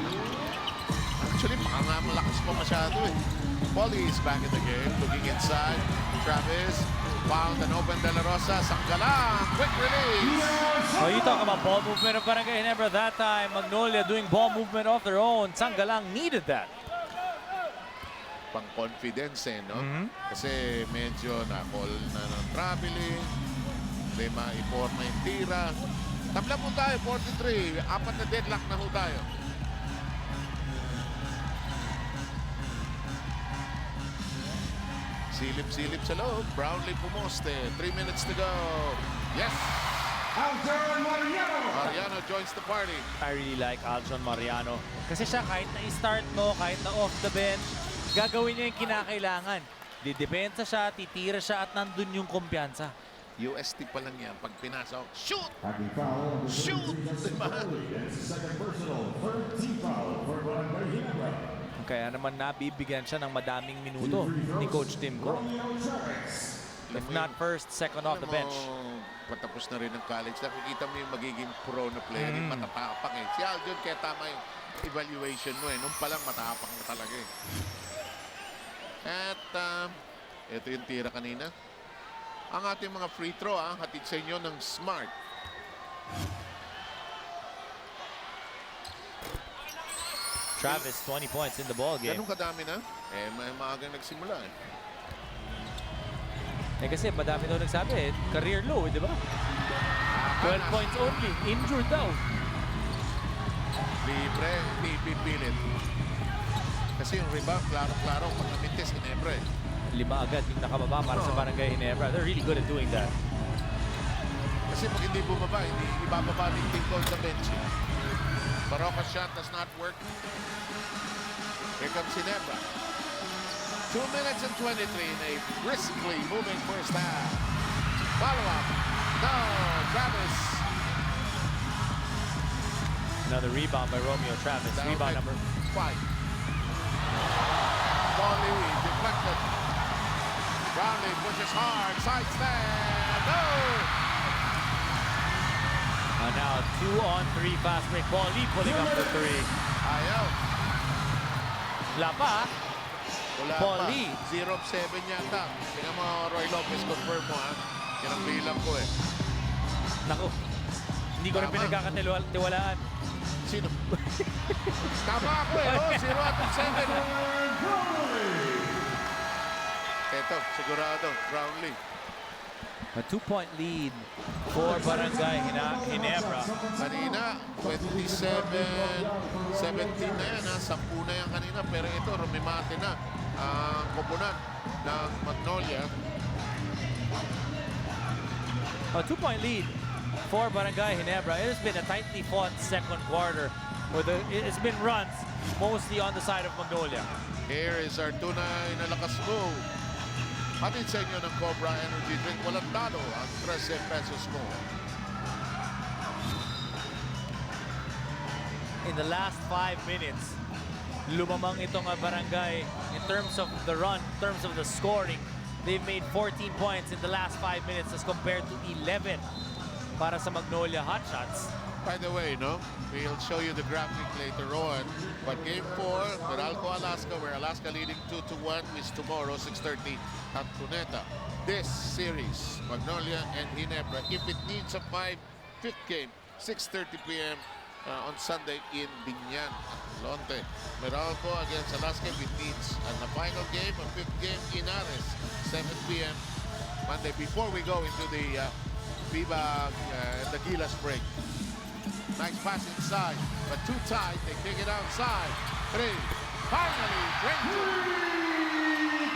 Actually, baka nga malakas pa masyado eh. Paulie is back in the game, looking inside. Travis found an open De La Rosa. Sanggalang, quick release. Oh, you talk about ball movement of Barangay Ginebra that time. Magnolia doing ball movement of their own. Sanggalang needed that. Pang-confidence eh, no? Kasi medyo na-call na ng traveling. Lima, i-forma yung tira. Tabla po tayo, 43. 4 na deadlock na ho tayo. Silip-silip sa loob. Brownlee pumoste. 3 minutes to go. Yes! Aljon Mariano! Mariano joins the party. I really like Aljon Mariano. Kasi siya kahit na i-start mo, kahit na off the bench, gagawin niya yung kinakailangan. Didepensa siya, titira siya at nandun yung kumpiyansa. UST pa lang yan. Pag pinasa, shoot! Shoot! Diba? Kaya naman nabibigyan siya ng madaming minuto ni Coach Tim Ko. If not first, second off the bench. Patapos na rin ng college. Nakikita mo yung magiging pro na player. Yung matapang eh. Si Aljon, kaya tama yung evaluation mo eh. Nung palang matapang na talaga eh. At ito yung tira kanina. Ang ating mga free throw, hatid sa inyo ng Smart. Travis, 20 points in the ball game. Ganun kadami na? Eh, may maagang nagsimula eh. Eh kasi madami daw nagsabi eh. Career low, di ba? 12 points only. Injured daw. Libre, hindi pipilit. Kasi yung rebound, klaro-klaro, pag namintis, Ginebra eh. 5 agad yung nakababa para sa Barangay Ginebra. They're really good at doing that. Kasi pag hindi bumaba, hindi ibababa ng team coach sa bench. Baroka shot does not work. Here comes Ginebra. 2 minutes and 23 in a briskly moving first half. Follow-up. No, Travis. Another rebound by Romeo Travis. Down Rebound number 5. Paulie deflected. Brownlee pushes hard. Side stand. No! And now 2-on-3 fast break. Paulie pulling up the 3. Ayaw. Wala pa. Wala Paulie. pa. 0 of 7 yata. Tingnan mo, Roy Lopez, confirm mo ha. Yan ang bilang ko eh. Naku. Hindi ko rin Tama. pinagkakatiwalaan. Sino? Tama ako eh. Oh, 0 out of 7. Ito, sigurado. Brownlee. A 2-point lead for Barangay Ginebra. Kanina, 27-17 na yan, 10 na yan kanina. Pero ito, rumimate na ang koponan ng Magnolia. A 2-point lead for Barangay Ginebra. It has been a tightly fought second quarter. It's been runs mostly on the side of Magnolia. Here is our tunay na lakas mo. Hatid sa inyo ng Cobra Energy Drink. Walang talo ang 13 pesos mo. In the last 5 minutes, lumamang itong Barangay in terms of the run, in terms of the scoring. They've made 14 points in the last 5 minutes as compared to 11 para sa Magnolia Hotshots. By the way, no, we'll show you the graphic later on. But Game 4, Meralco, Alaska, where Alaska leading 2-1 is tomorrow, 6:30 at Cuneta. This series, Magnolia and Ginebra, if it needs a 5th game, 6:30 p.m. On Sunday in Binyan, Lonte. Meralco against Alaska, if it needs a final game, a 5th game in Ares, 7 p.m. Monday, before we go into the PBA and the Gilas break. Nice pass inside, but too tight. They kick it outside. 3. Finally, Granger.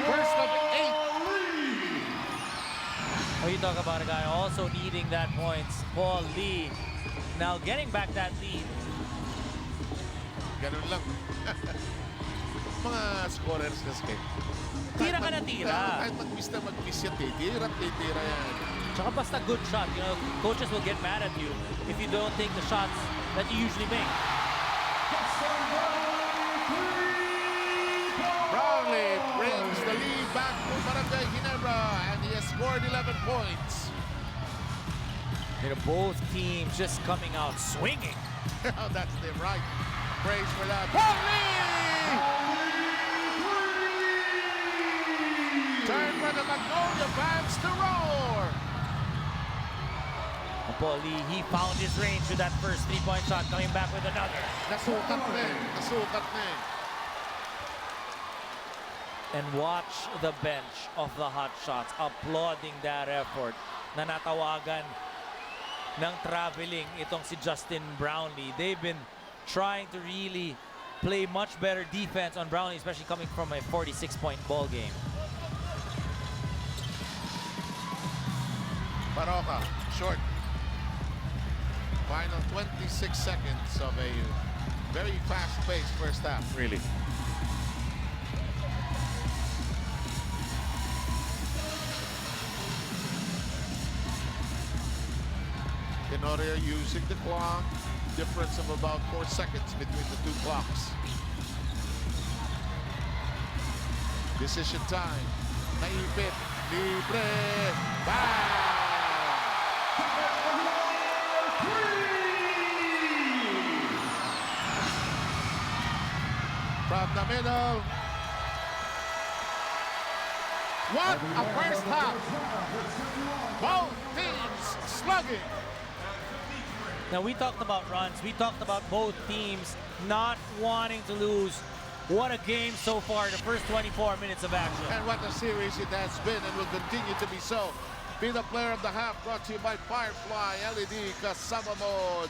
First of 8. When you talk about a guy also needing that points, Paul Lee now getting back that lead. Ganun lang. Mga scorers kasi. Tira ka na tira. Kahit mag-miss na mag-miss yan, titira yan. Tsaka basta good shot. You know, coaches will get mad at you if you don't take the shots that you usually make. Brownlee brings the lead back to Barangay Ginebra, and he has scored 11 points. You know, both teams just coming out swinging. Oh, that's the right praise for that. Brownlee! Turn for the Magnolia fans to roar. Paul Lee, he found his range with that first 3-point shot, coming back with another. Nasukat na eh. Nasukat na eh. And watch the bench of the Hotshots applauding that effort na natawagan ng traveling itong si Justin Brownlee. They've been trying to really play much better defense on Brownlee, especially coming from a 46-point ball game. Baroka, short. Final 26 seconds of a very fast-paced first half, really. Tenorio using the clock. Difference of about 4 seconds between the two clocks. Decision time. Naipit. Libre. Bang! From the middle. What a first half. Both teams slugging. Now, we talked about runs. We talked about both teams not wanting to lose. What a game so far, the first 24 minutes of action. And what a series it has been and will continue to be so. Be the player of the half, brought to you by Firefly LED, kasama mo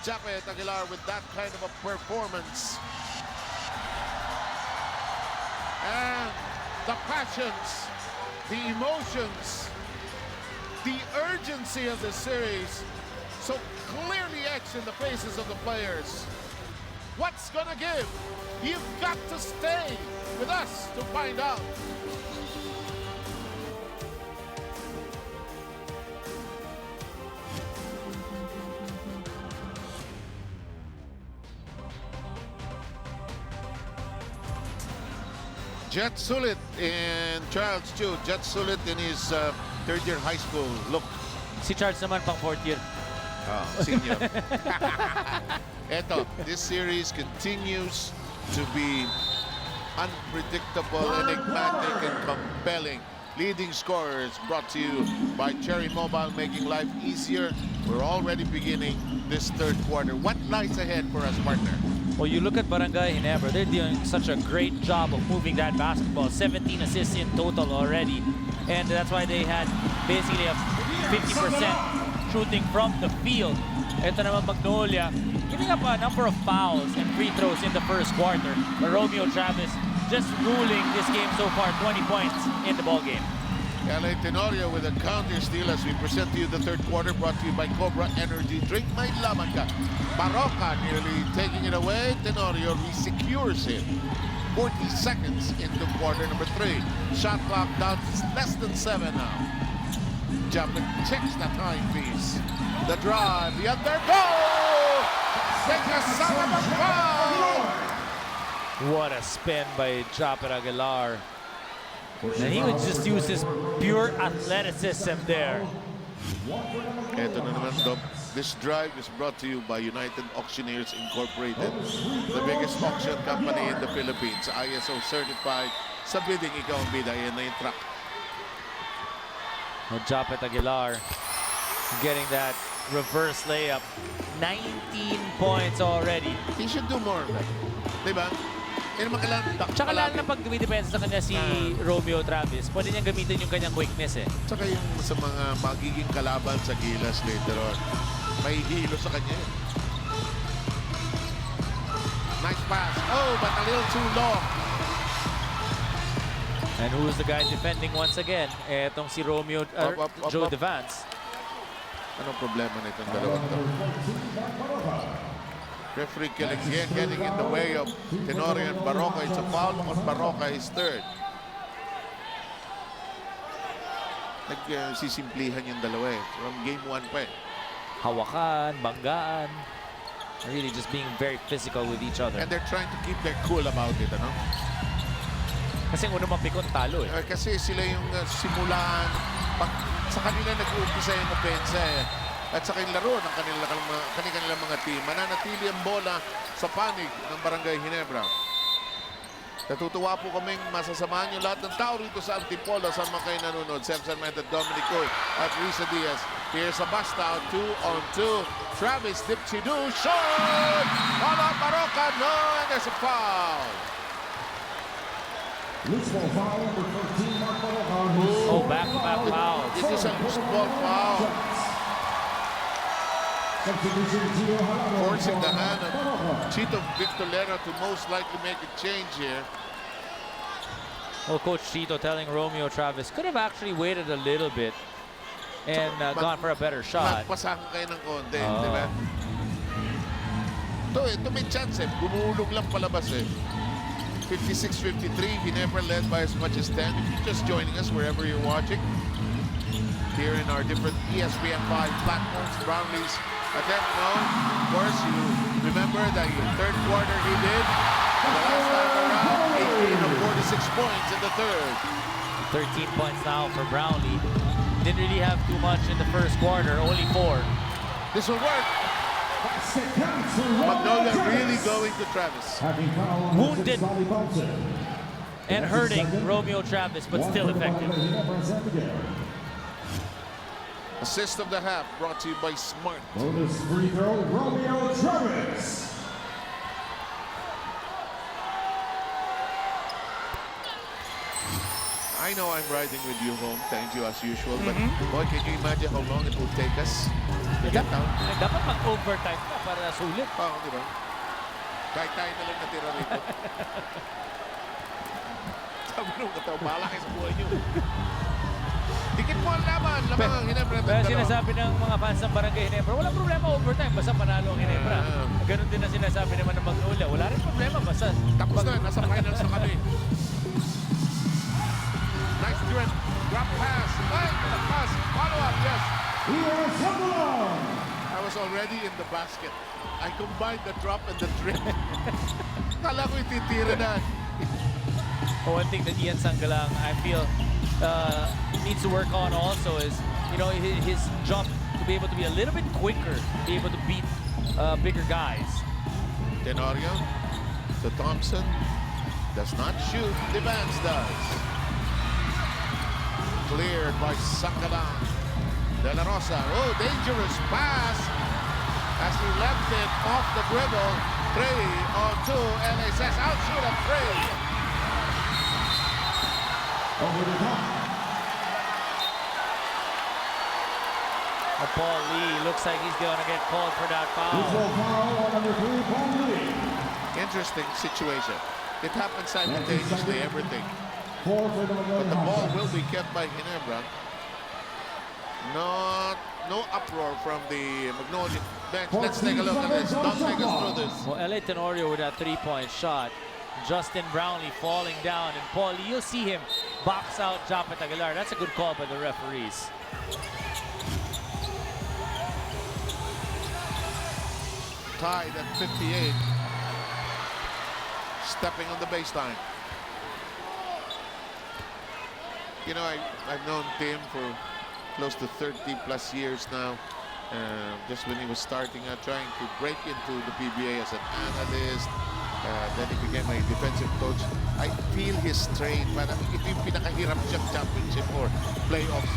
Japet Aguilar with that kind of a performance. And the passions, the emotions, the urgency of the series so clearly etched in the faces of the players. What's gonna give? You've got to stay with us to find out. Jet Sulit and Charles Chu. Jet Sulit in his third year high school. Look. Si Charles naman pang fourth year. Oh, senior. Eto, this series continues to be unpredictable, enigmatic, and compelling. Leading scorers brought to you by Cherry Mobile, making life easier. We're already beginning this third quarter. What lies ahead for us, partner? Well, you look at Barangay Ginebra, they're doing such a great job of moving that basketball. 17 assists in total already. And that's why they had basically a 50% shooting from the field. Ito naman Magnolia, giving up a number of fouls and free throws in the first quarter. But Romeo Travis just ruling this game so far, 20 points in the ball game. LA Tenorio with a counter steal as we present to you the third quarter, brought to you by Cobra Energy Drink. May laban ka. Baroka nearly taking it away. Tenorio resecures it. 40 seconds into quarter number 3. Shot clock down to less than 7 now. Jumping checks the timepiece. The drive, the undergoal! Take a son of a foul! What a spin by Japet Aguilar. And he would just use his pure athleticism there. Ito na naman, Dom. This drive is brought to you by United Auctioneers Incorporated, the biggest auction company in the Philippines. ISO certified. Sa bidding, ikaw ang bida. Yan na yung truck. Japet Aguilar getting that reverse layup. 19 points already. He should do more of that. Diba? Hindi naman kailangan Tsaka lalo na pag dumidepensa sa kanya si Romeo Travis, pwede niyang gamitin yung kanyang quickness eh. Tsaka yung sa mga magiging kalaban sa gilas later on, may hilo sa kanya. Nice pass. Oh, but a little too long. And who's the guy defending once again? Etong si Romeo, Joe Devance. Anong problema nitong dalawang to? Referee killing again, getting in the way of Tenorio and Baroka. It's a foul on Baroka, his third. Nagsisimplihan yung dalawa eh. From game 1 pa eh. Hawakan, banggaan. Really just being very physical with each other. And they're trying to keep their cool about it, ano? Kasi unang mapikon talo eh. Kasi sila yung simulan, sa kanila nag-uumpisa yung opensa eh. At sa laro ng kanilang mga team, mananatili ang bola sa panig ng Barangay Ginebra. Natutuwa po kaming masasamahan yung lahat ng tao rito sa Antipolo sa mga kayo nanonood. Sam Sarmiento, Dominic Coy at Risa Diaz. Here's a bust out, 2-on-2. Travis Dipchidu, shot! Wala, Baroka, no, and there's a foul. Loose ball foul number 13, Mark Baroka. Oh, back-to-back foul. This is a loose ball foul. Forcing the hand of Chito Victorera to most likely make a change here. Well, Coach Chito telling Romeo Travis could have actually waited a little bit and gone for a better shot. Magpasahan kayo ng konti, di ba? Ito may chance eh. Gumulong lang palabas eh. 56-53, Ginebra led by as much as 10. If you're just joining us wherever you're watching, here in our different ESPN5 platforms, Brownlee's attempt, no. Of course, you remember that third quarter he did. The last time around, 18 of 46 points in the third. 13 points now for Brownlee. Didn't really have too much in the first quarter, only 4. This will work. Magnolia really going to Travis. Wounded and hurting Romeo Travis, but still effective. Assist of the half brought to you by Smart. Bonus free throw, Romeo Travis. I know I'm riding with you home, thank you as usual, but boy, can you imagine how long it will take us to get down? Dapat mag-overtime na para sulit. Oo, di ba? Kahit tayo na lang natira rito. Sabi nung kataw, bahala kayo sa buhay nyo. Dikit mo ang laban, lamang ang Ginebra. Pero sinasabi ng mga fans ng Barangay Ginebra, walang problema overtime, basta panalo ang Ginebra. Ganon din na sinasabi naman ng Magnolia, wala rin problema, basta tapos na, nasa finals na kami. Nice drop pass. Right, the pass. Follow up, yes. I was already in the basket. I combined the drop and the drip. Kala ko ititira na. one thing that Ian Sangalang, I feel, needs to work on also is, you know, his jump to be able to be a little bit quicker, be able to beat bigger guys. Tenorio to Thompson. Does not shoot. Devance does. Cleared by Sangalang. De La Rosa. Oh, dangerous pass as he left it off the dribble. 3-on-2. LA says outshoot at 3. Over the top. Paul Lee looks like he's going to get called for that foul. Interesting situation. It happens simultaneously, everything. But the ball will be kept by Ginebra. No uproar from the Magnolia bench. Let's take a look at this. Don't take us through this. Well, LA Tenorio with that three-point shot. Justin Brownlee falling down, and Paul Lee, you'll see him box out Japet Aguilar. That's a good call by the referees. Tied at 58. Stepping on the baseline. You know, I've known Tim for close to 30+ years now. Just when he was starting out, trying to break into the PBA as an analyst. Then he became a defensive coach. I feel his strain. Parang ito yung pinakahirap siyang championship or playoffs.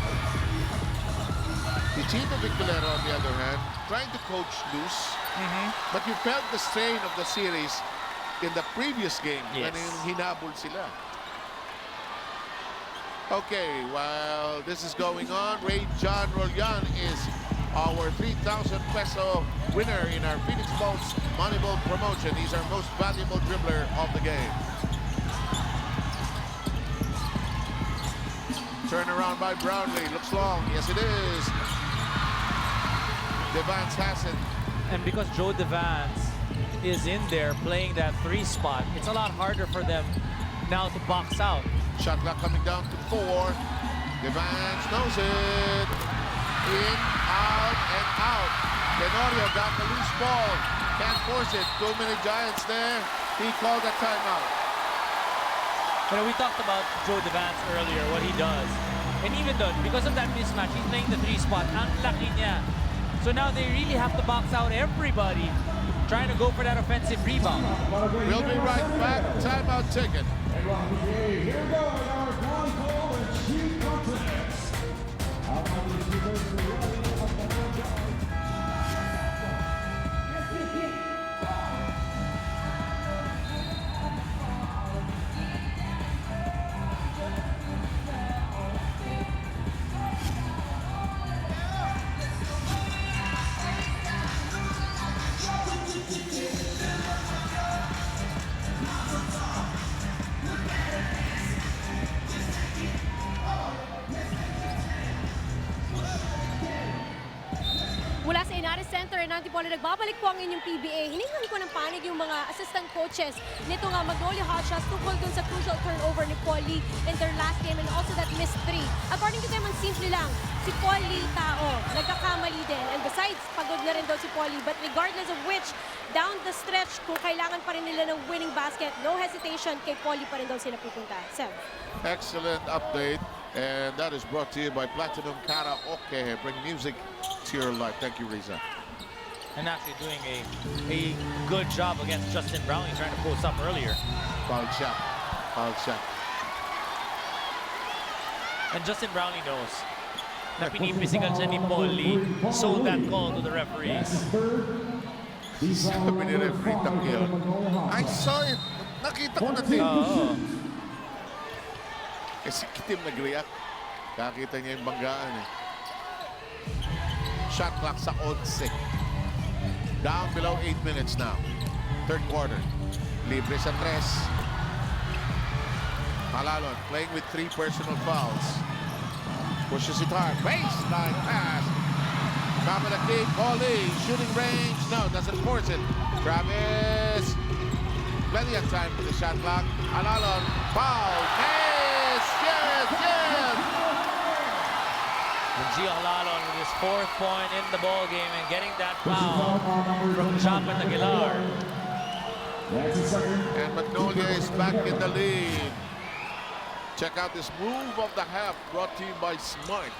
The Chino Victorero, on the other hand, trying to coach loose. But you felt the strain of the series in the previous game when hinabol sila. Okay, while this is going on, Ray John Rolyan is our 3,000 peso winner in our Phoenix Bolts Moneyball promotion. He's our most valuable dribbler of the game. Turn around by Brownlee, looks long, yes it is. Devance has it. And because Joe Devance is in there playing that three spot, it's a lot harder for them now to box out. Shot clock coming down to 4. Devance knows it. In, out, and out. Tenorio got the loose ball. Can't force it. Too many Giants there. He called a timeout. You know, we talked about Joe Devance earlier, what he does. And even though, because of that mismatch, he's playing the three spot. Ang laki niya. So now they really have to box out everybody, trying to go for that offensive rebound. We'll be right back. Timeout ticket. Here we go with our non-goal and cheat contest. Mula sa Inares Center in Antipolo, nagbabalik po ang inyong PBA. Hiningan ko ng panig yung mga assistant coaches nito nga Magnolia Hotshots tungkol dun sa crucial turnover ni Paul Lee in their last game and also that missed three. According to them, ang simple lang, si Paul Lee tao, nagkakamali din. And besides, pagod na rin daw si Paul Lee. But regardless of which, down the stretch, kung kailangan pa rin nila ng winning basket, no hesitation, kay Paul Lee pa rin daw sila pupunta. Seb. Excellent update. And that is brought to you by Platinum Karaoke. Bring music to your life. Thank you, Riza. And actually doing a good job against Justin Brownlee, trying to post up earlier. Foul shot. Foul shot. And Justin Brownlee knows na pinipisigal siya ni Paul Lee. Sold that call to the referees. Sabi ni referee Takil, I saw it. Nakita ko na din. Kasi Kitim nag-react. Kakita niya yung banggaan eh. Shot clock sa 11. Down below 8 minutes now. Third quarter. Libre sa 3. Malalon playing with 3 personal fouls. Pushes it hard. Baseline pass. Top of the key. Paul Lee. Shooting range. No, doesn't force it. Travis. Plenty of time for the shot clock. Malalon. Foul. Yes, yes, yes. And Gio Halalon with his 4th point in the ball game and getting that foul from Japet Aguilar. And Magnolia is back in the lead. Check out this move of the half brought to you by Smart.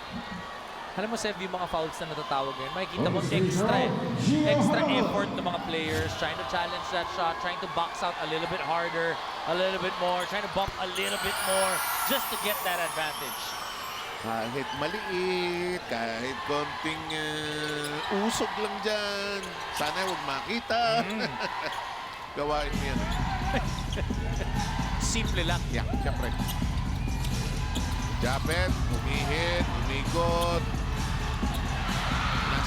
Alam mo, Seb, yung mga fouls na natatawag ngayon, makikita mo extra effort ng mga players, trying to challenge that shot, trying to box out a little bit harder, a little bit more, trying to bump a little bit more, just to get that advantage. Kahit maliit, kahit konting usog lang dyan, sana huwag makita. Gawain mo yan. Simple lang. Yeah, siyempre. Japet, umihit, umikot.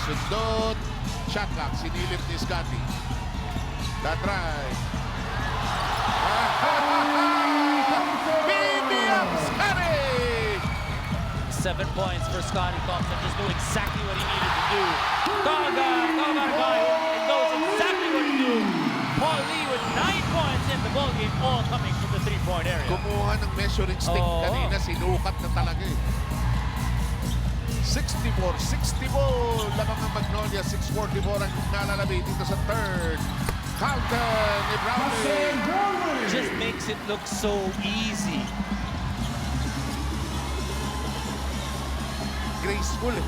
Sundot. Shot clock. Sinilip ni Scotty. Tatry. BBM Scotty! 7 points for Scotty Thompson. Just knew exactly what he needed to do. Kaga guy. It knows exactly what to do. Paul Lee with 9 points in the ballgame, all coming from the three-point area. Kumuha ng measuring stick kanina. Sinukat na talaga eh. 64 lamang ang Magnolia. 6:44 ang nalalabi dito sa third. Carlton ni Brownlee. Just makes it look so easy. Graceful eh.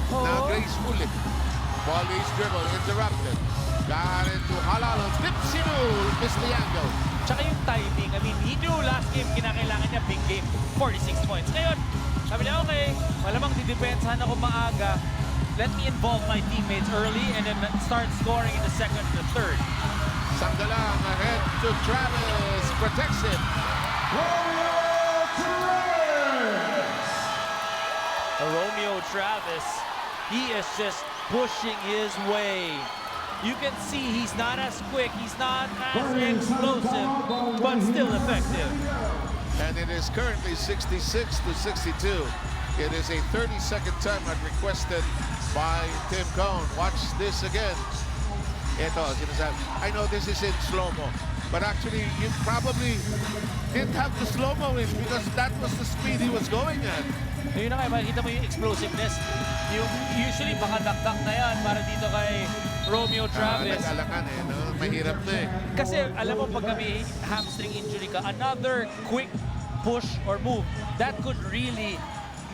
Graceful eh. Volley's dribble interrupted. Got into Halal. Dipsy move. Missed the angle. Tsaka yung timing. I mean, he knew last game kinakailangan niya big game. 46 points. Ngayon, sabi niya, okay, malamang didepensahan ako maaga. Let me involve my teammates early and then start scoring in the second and the third. Sanggalang ahead to Travis. Protects it. Romeo Travis, he is just pushing his way. You can see he's not as quick, he's not as explosive, but still effective. And it is currently 66-62. It is a 30-second timeout requested by Tim Cone. Watch this again. Ito, sinasabi. I know this is in slow-mo, but actually you probably didn't have the slow-mo in because that was the speed he was going at. Yun na kayo, makikita mo yung explosiveness. Yung usually baka dakdak na yan para dito kay Romeo Travis. Nag-alangan eh, no? Mahirap na eh. Kasi alam mo pag may hamstring injury ka, another quick push or move, that could really,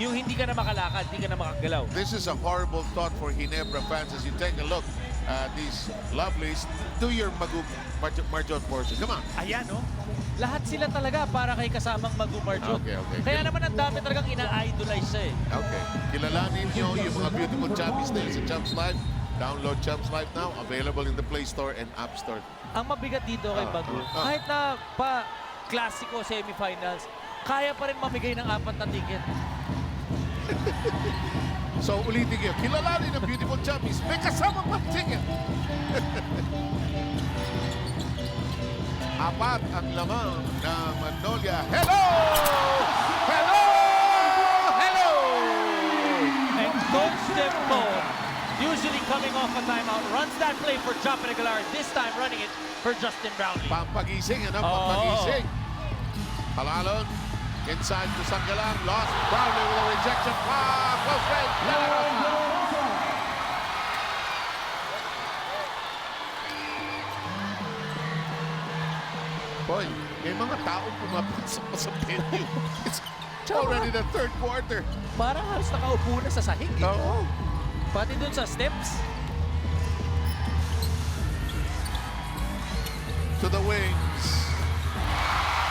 yung hindi ka na makalakad, hindi ka na makagalaw. This is a horrible thought for Ginebra fans as you take a look at these lovelies. Do your Marjon portion. Come on. Ayan, no? Lahat sila talaga para kay kasamang Marjon. Okay. Kaya naman ang dami talagang ina-idolize siya eh. Okay. Kilalanin nyo yung mga beautiful Champions Day sa Champs Live. Download Champs Live now. Available in the Play Store and App Store. Ang mabigat dito kay Bagu, kahit na pa Clasico Semifinals, kaya pa rin mamigay ng 4 na ticket. So ulitin nyo, kilalanin ang beautiful Champions. May kasama pa ticket. 4 ang lamang ng Magnolia. Hello! Hello! Hello! And Coach Dempo, usually coming off a timeout, runs that play for Chopper Galar. This time running it for Justin Brownlee. Pampagising, ano? Pampagising. Palalon. Inside to Sanggalang. Lost. Brownlee with a rejection. Close range. Boy, may mga taong pumapasok pa sa venue. It's already the third quarter. Parang halos nakaupo na sa sahig. Eh. Oo. Pati dun sa steps. To the wings.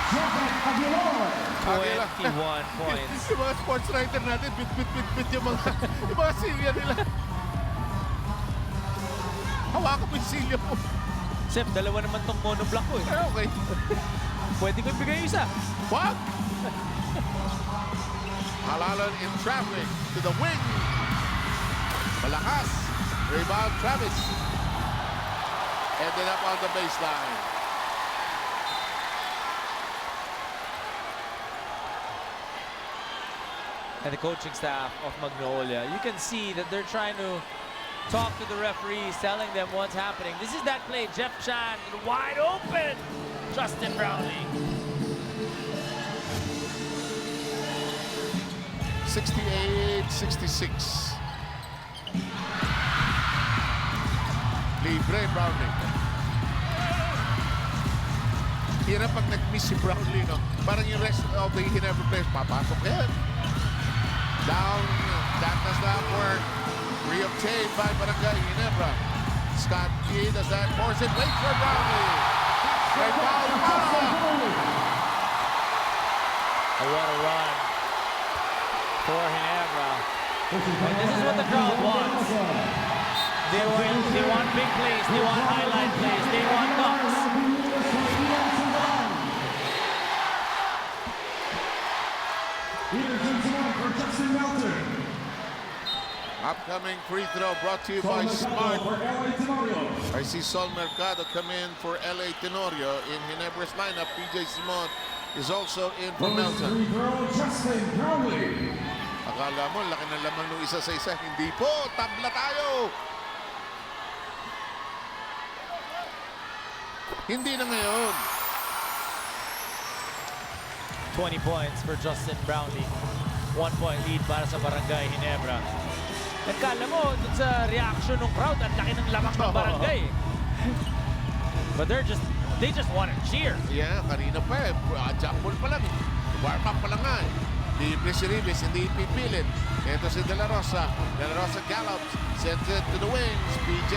21 points. Yung mga sports writer natin, bit yung mga silya nila. Hawakan mo yung silya mo. Sep, dalawa naman tong monoblock ko eh. Okay. Pwede ko ibigay yung isa. What? Halalan in traffic to the wing. Malakas. Rebound, Travis. Ended up on the baseline. And the coaching staff of Magnolia, you can see that they're trying to talk to the referees, telling them what's happening. This is that play, Jeff Chan, wide open. Justin Brownlee. 68-66. Libre, Brownlee. Hirap pag nag-miss si Brownlee, no? Parang yung rest of the Ginebra players, papasok yan. Down, that does not work. Reobtained by Barangay Ginebra. Scott G does that, force it, wait for Brownlee. Rebound, What a run for Ginebra. And this is what the crowd wants. They want big plays, they want highlight plays, they want knocks. Upcoming free throw brought to you by Smart. I see Sol Mercado come in for LA Tenorio in Ginebra's lineup. PJ Simon is also in for Melton. Akala mo, laki ng lamang nung isa sa isa. Hindi po, tabla tayo. Hindi na ngayon. 20 points for Justin Brownlee. 1 point lead para sa Barangay Ginebra. At kala mo, dun sa reaction ng crowd, ang laki ng lamang ng Barangay. But they just want to cheer. Yeah, kanina pa eh. Jackball pa lang. Warm up pa lang nga eh. Di Ribes, hindi ipipilit. Ito si De La Rosa. De La Rosa gallops. Sends it to the wings. PJ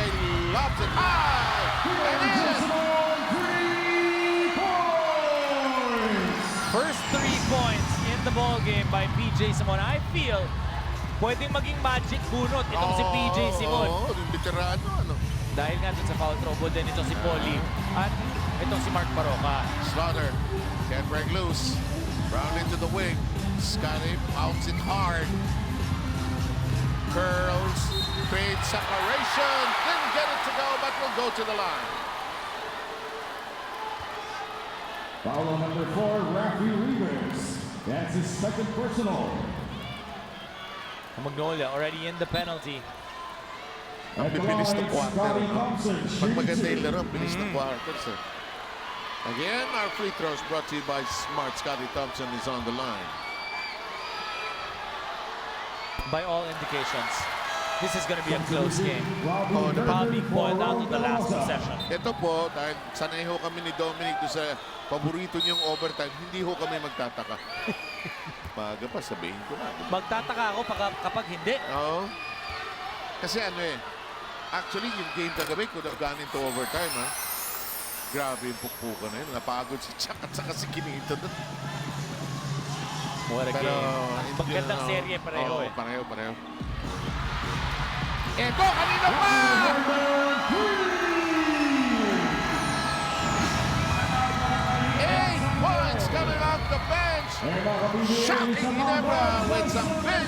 lobs it high. And in! First 3 points in the ball game by PJ Simon. I feel pwedeng maging magic bunot itong si PJ Simon. Oo, yung veterano. Ano? Dahil nga dun sa foul trouble din ito si Polly at itong si Mark Paroca. Slaughter can't break loose. Round into the wing. Scotty pounds it hard. Curls. Creates separation. Didn't get it to go, but will go to the line. Foul number 4, Rafi Rivers. That's his second personal. Magnolia already in the penalty. Ang bibilis ng quarter. Pag maganda yung laro, ang bilis ng quarter, sir. Again, our free throws brought to you by Smart. Scotty Thompson is on the line. By all indications, this is going to be a close game. Oh, Probably boiled down to the last possession. Ito po, dahil sanay ho kami ni Dominic doon sa paborito niyong overtime, hindi ho kami magtataka. Maga pa, sabihin ko na. Magtataka ako kapag hindi. Oo. Kasi ano eh, actually yung game kagabi could have gone into overtime, ha? Grabe yung pukpukan na yun. Napagod si Chuck at saka si Kinito doon. What a Pero, game. Magandang serye pareho eh. Pareho. Ito, kanina pa! 8 points coming off the bench. Shocking Ginebra with some big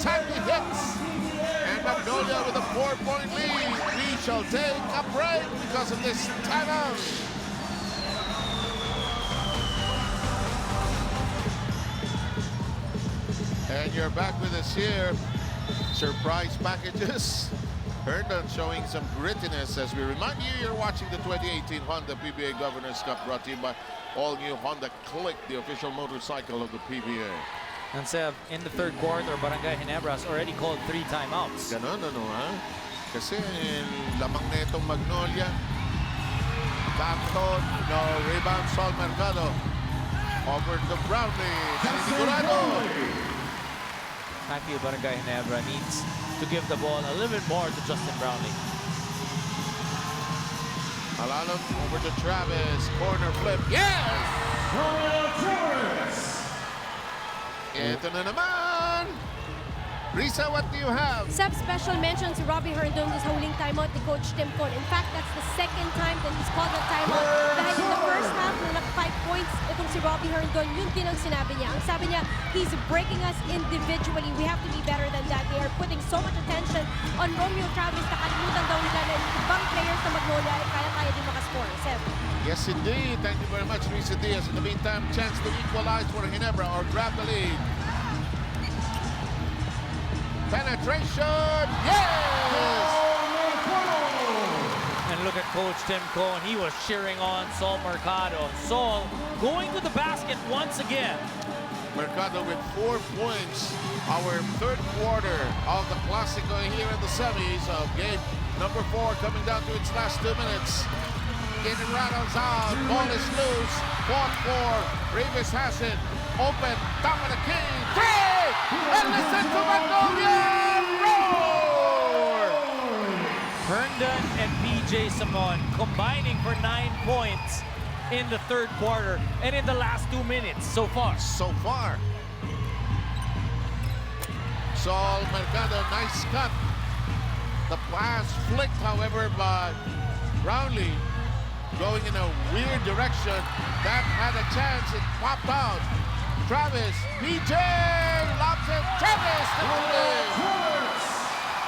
timely hits. And Magnolia with a 4-point lead. We shall take a break because of this timeout. And you're back with us here. Surprise packages. Herndon showing some grittiness as we remind you you're watching the 2018 Honda PBA Governnors Cup brought to you by all-new Honda Click, the official motorcycle of the PBA. And Sev, in the third quarter, Barangay Ginebra has already called 3 timeouts. Ganon, ano ha? Kasi lamang na itong Magnolia. Canton, no rebound, Sol Mercado. Over to Brownlee. Sigurado. I feel Barangay Ginebra needs to give the ball a little bit more to Justin Brownlee. Alalom over to Travis. Corner flip. Yes! Ito na naman! Risa, what do you have? Seb, special mention si Robbie Herndon sa huling timeout ni Coach Tim Con. In fact, that's the second time that he's called a timeout. Dahil in the first half, nung nag-5 points, itong si Robbie Herndon, yun din ang sinabi niya. Ang sabi niya, he's breaking us individually. We have to be better than that. They are putting so much attention on Romeo Travis. Nakalimutan daw nila na ibang players sa Magnolia ay kaya-kaya din makascore. Seb. Yes, indeed. Thank you very much, Risa Diaz. In the meantime, chance to equalize for Ginebra or grab the lead. Penetration, yes! And look at Coach Tim Cohn. He was cheering on Sol Mercado. Sol going to the basket once again. Mercado with 4 points. Our third quarter of the Clásico here in the semis of game number 4 coming down to its last 2 minutes. It rattles out. Ball is loose. Fought for. Rivas has it. Open. Top of the key. Three! And listen to Magnolia roar! Herndon and PJ Simon combining for 9 points in the third quarter and in the last 2 minutes so far. So far. Sol Mercado, nice cut. The pass flicked, however, by Brownlee. Going in a weird direction. That had a chance. It popped out. Travis, PJ, lobs it. Travis, the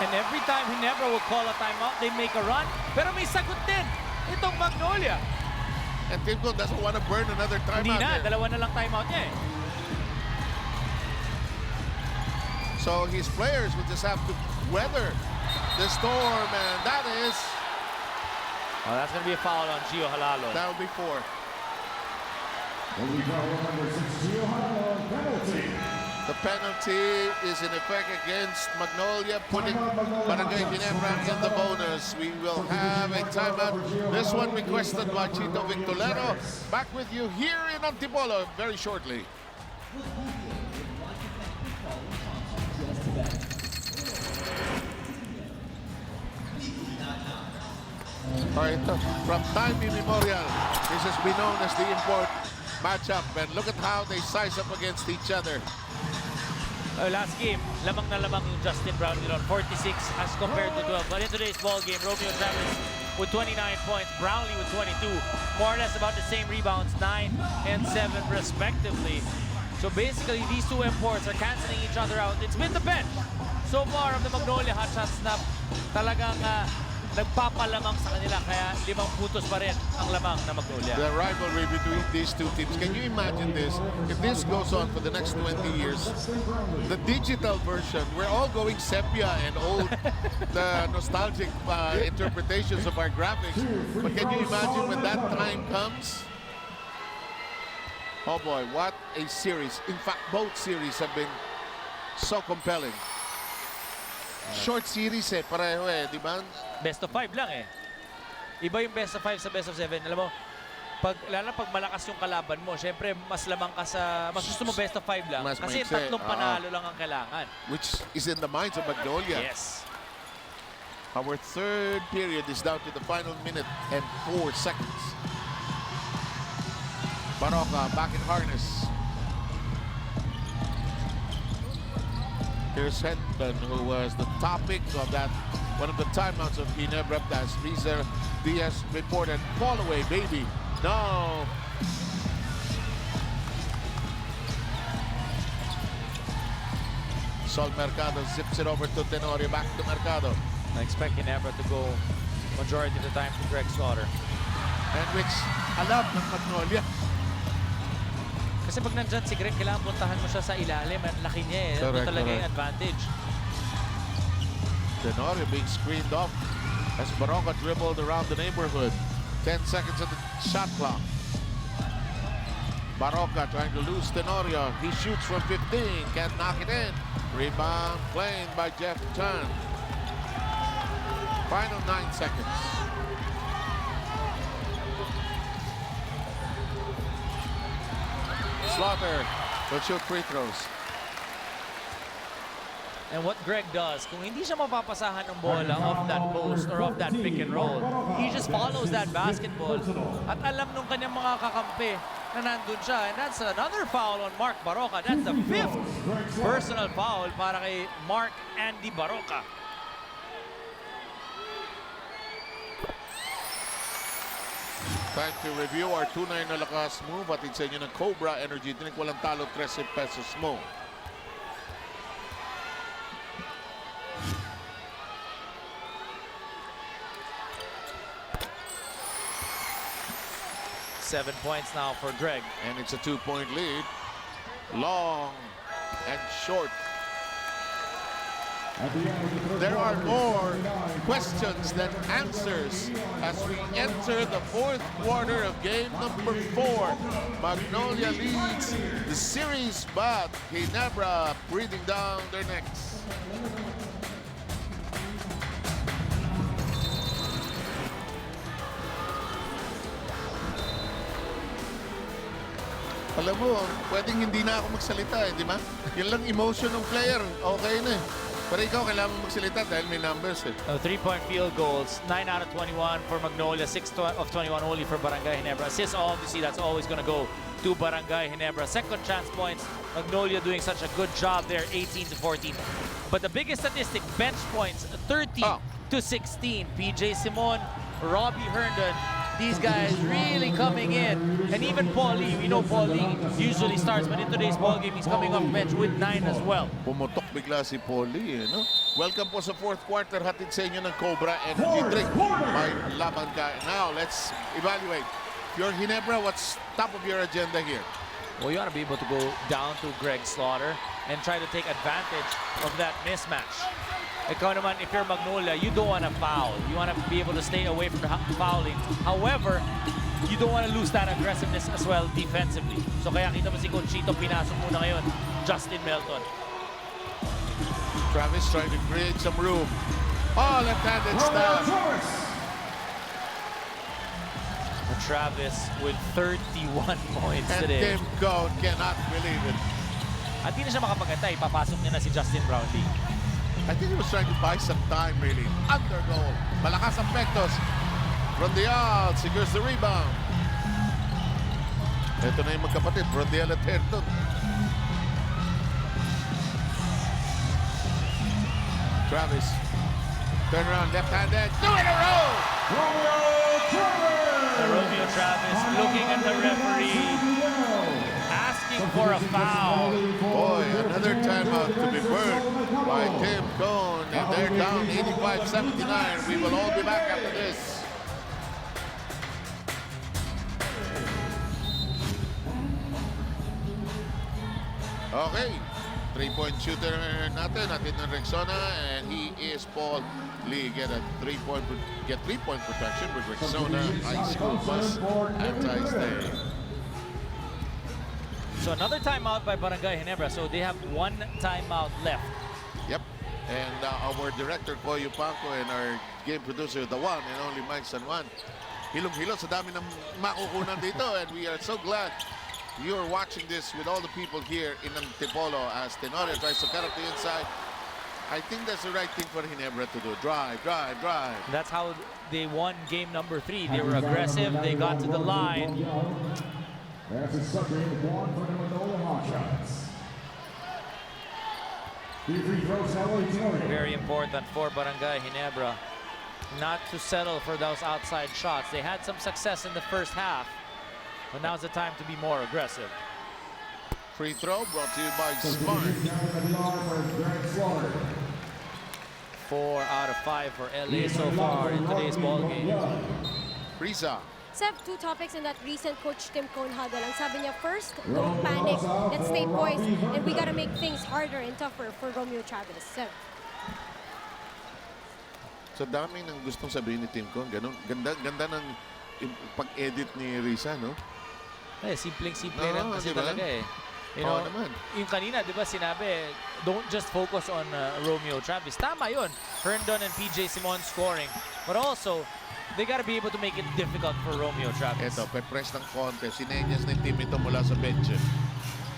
And every time Ginebra will call a timeout, they make a run. Pero may sagot din itong Magnolia. And Timko doesn't want to burn another Hindi timeout na, there. dalawa na lang timeout niya eh. So his players will just have to weather the storm, and that is... Oh, that's going to be a foul on Gio Halalo. That will be 4. The penalty is in effect against Magnolia, putting Brgy Ginebra in the bonus. We will have a timeout. This one requested by Chito Victorero. Back with you here in Antipolo very shortly. All right, from time immemorial, this has been known as the import matchup, and look at how they size up against each other. Last game, lamang na lamang yung Justin Brownlee on 46 as compared to 12. But in today's ball game, Romeo Travis with 29 points, Brownlee with 22. More or less about the same rebounds, 9 and 7 respectively. So basically, these two imports are canceling each other out. It's been the bench so far of the Magnolia Hotshots na talagang nagpapalamang sa kanila, kaya 5 puntos pa rin ang lamang na Magnolia. The rivalry between these two teams. Can you imagine this? If this goes on for the next 20 years, the digital version, we're all going sepia and old, the nostalgic interpretations of our graphics. But can you imagine when that time comes? Oh boy, what a series. In fact, both series have been so compelling. Short series pareho di ba? Best of 5 lang eh. Iba yung best of 5 sa best of 7. Alam mo, lalo pag malakas yung kalaban mo, syempre mas lamang ka sa, mas gusto mo best of 5 lang. Mas kasi maikse. tatlong panalo lang ang kailangan. Which is in the minds of Magnolia. Yes. Our third period is down to the final minute and 4 seconds. Baroka back in harness. Here's Hendon, who was the topic of that, one of the timeouts of Ginebra, as Diaz reported, fall away, baby. No. Sol Mercado zips it over to Tenorio, back to Mercado. I expect Ginebra to go majority of the time to Greg Slaughter. And which, alam ng Magnolia. Kasi pag nandyan si Greg, kailangan puntahan mo siya sa ilalim. Ang laki niya eh. Ito talaga yung advantage. Tenorio being screened off as Baroka dribbled around the neighborhood. 10 seconds of the shot clock. Baroka trying to lose Tenorio. He shoots from 15, can't knock it in. Rebound claimed by Jeff Chan. Final 9 seconds. Slaughter will shoot free throws. And what Greg does, kung hindi siya mapapasahan ng bola off that post or off that pick and roll, he just follows that basketball. At alam nung kanyang mga kakampi na nandun siya. And that's another foul on Mark Baroka. That's the 5th personal foul para kay Mark Andy Baroka. Time to review our tunay na lakas move. Atid sa inyo ng Cobra Energy. Tinik walang talo, 13 pesos mo. Seven points now for Greg. And it's a 2-point lead. Long and short. There are more questions than answers as we enter the 4th quarter of game number 4. Magnolia leads the series, but Ginebra breathing down their necks. Alam mo, pwedeng hindi na ako magsalita di ba? Yun lang emotion ng player, okay na Pero ikaw, kailangan mo magsalita dahil may numbers 3-point field goals, 9 out of 21 for Magnolia, 6 of 21 only for Brgy Ginebra. Assists, obviously, that's always going to go to Brgy Ginebra. Second chance points, Magnolia doing such a good job there, 18 to 14. But the biggest statistic, bench points, 30 to 16. PJ Simon, Robbie Herndon, these guys really coming in. And even Paul Lee, we know Paul Lee usually starts, but in today's ballgame, he's coming off bench with 9 as well. Pumutok bigla si Paul Lee, no? Welcome po sa fourth quarter. Hatid sa inyo ng Cobra Energy Drink. May laban ka. Now, let's evaluate. Your Ginebra, what's top of your agenda here? Well, you want to be able to go down to Greg Slaughter and try to take advantage of that mismatch. Ikaw naman, if you're Magnolia, you don't want to foul. You want to be able to stay away from the fouling. However, you don't want to lose that aggressiveness as well defensively. So kaya kita mo si Coach Chito, pinasok muna ngayon, Justin Melton. Travis trying to create some room. Oh, left-handed stab. Travis with 31 points And today. Tim Cone cannot believe it. At hindi na siya makapagantay, papasok niya na si Justin Brownlee. I think he was trying to buy some time, really. Under goal. Malakas ang Pectos. From the out, secures the rebound. Ito na yung magkapatid, Rondiel at Herton. Travis. Turn around, left-handed. 2 in a row! Romeo Travis looking at the referee, asking for a foul. Boy, another timeout to be burned by Tim Cone. And they're down 85-79. We will all be back after this. Okay. Three-point shooter natin ng Rexona, and he is Paul Lee. Get three-point protection with Rexona High School Bus Anti-Stay. So another timeout by Barangay Ginebra. So they have 1 timeout left. Yep. And our director, Koyo Panko, and our game producer, the one and only Mike San Juan, hilong-hilo sa dami ng makukunan dito, and we are so glad you're watching this with all the people here in Antipolo as Tenorio tries to cut up the inside. I think that's the right thing for Ginebra to do. Drive, drive, drive. That's how they won game number 3. They were aggressive. They got to the line. That's a sucker in the one for the Magnolia Hotshots. Very important for Barangay Ginebra not to settle for those outside shots. They had some success in the first half, but now's the time to be more aggressive. Free throw brought to you by Smart. 4 out of 5 for LA so far in today's ball game. Risa. Seb, 2 topics in that recent Coach Tim Cone huddle. Ang sabi niya, first, don't panic, let's stay poised, and we gotta make things harder and tougher for Romeo Travis. Seb. So dami ng gustong sabihin ni Tim Cone. Ganun, ganda ng pag-edit ni Risa, no? Eh, simpleng-simple Oo, lang kasi diba? talaga eh. You Oo know, naman. yung kanina, di ba sinabi, don't just focus on Romeo Travis. Tama yun. Herndon and PJ Simon scoring. But also, they gotta be able to make it difficult for Romeo Travis. Ito, pe-press ng konti. Sinenyas ng team ito mula sa bench.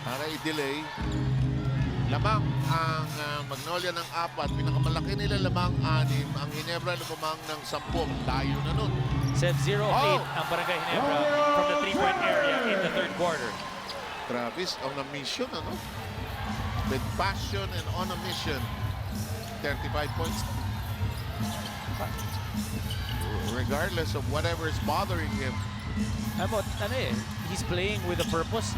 Para i-delay. Lamang ang Magnolia ng 4. Pinakamalaki nila lamang 6. Ang Ginebra lumamang ng 10. Tayo na nun. Set 0 of 8 ang Barangay Ginebra from the 3-point area in the third quarter. Travis on a mission, ano? With passion and on a mission. 35 points. Regardless of whatever is bothering him. He's playing with a purpose.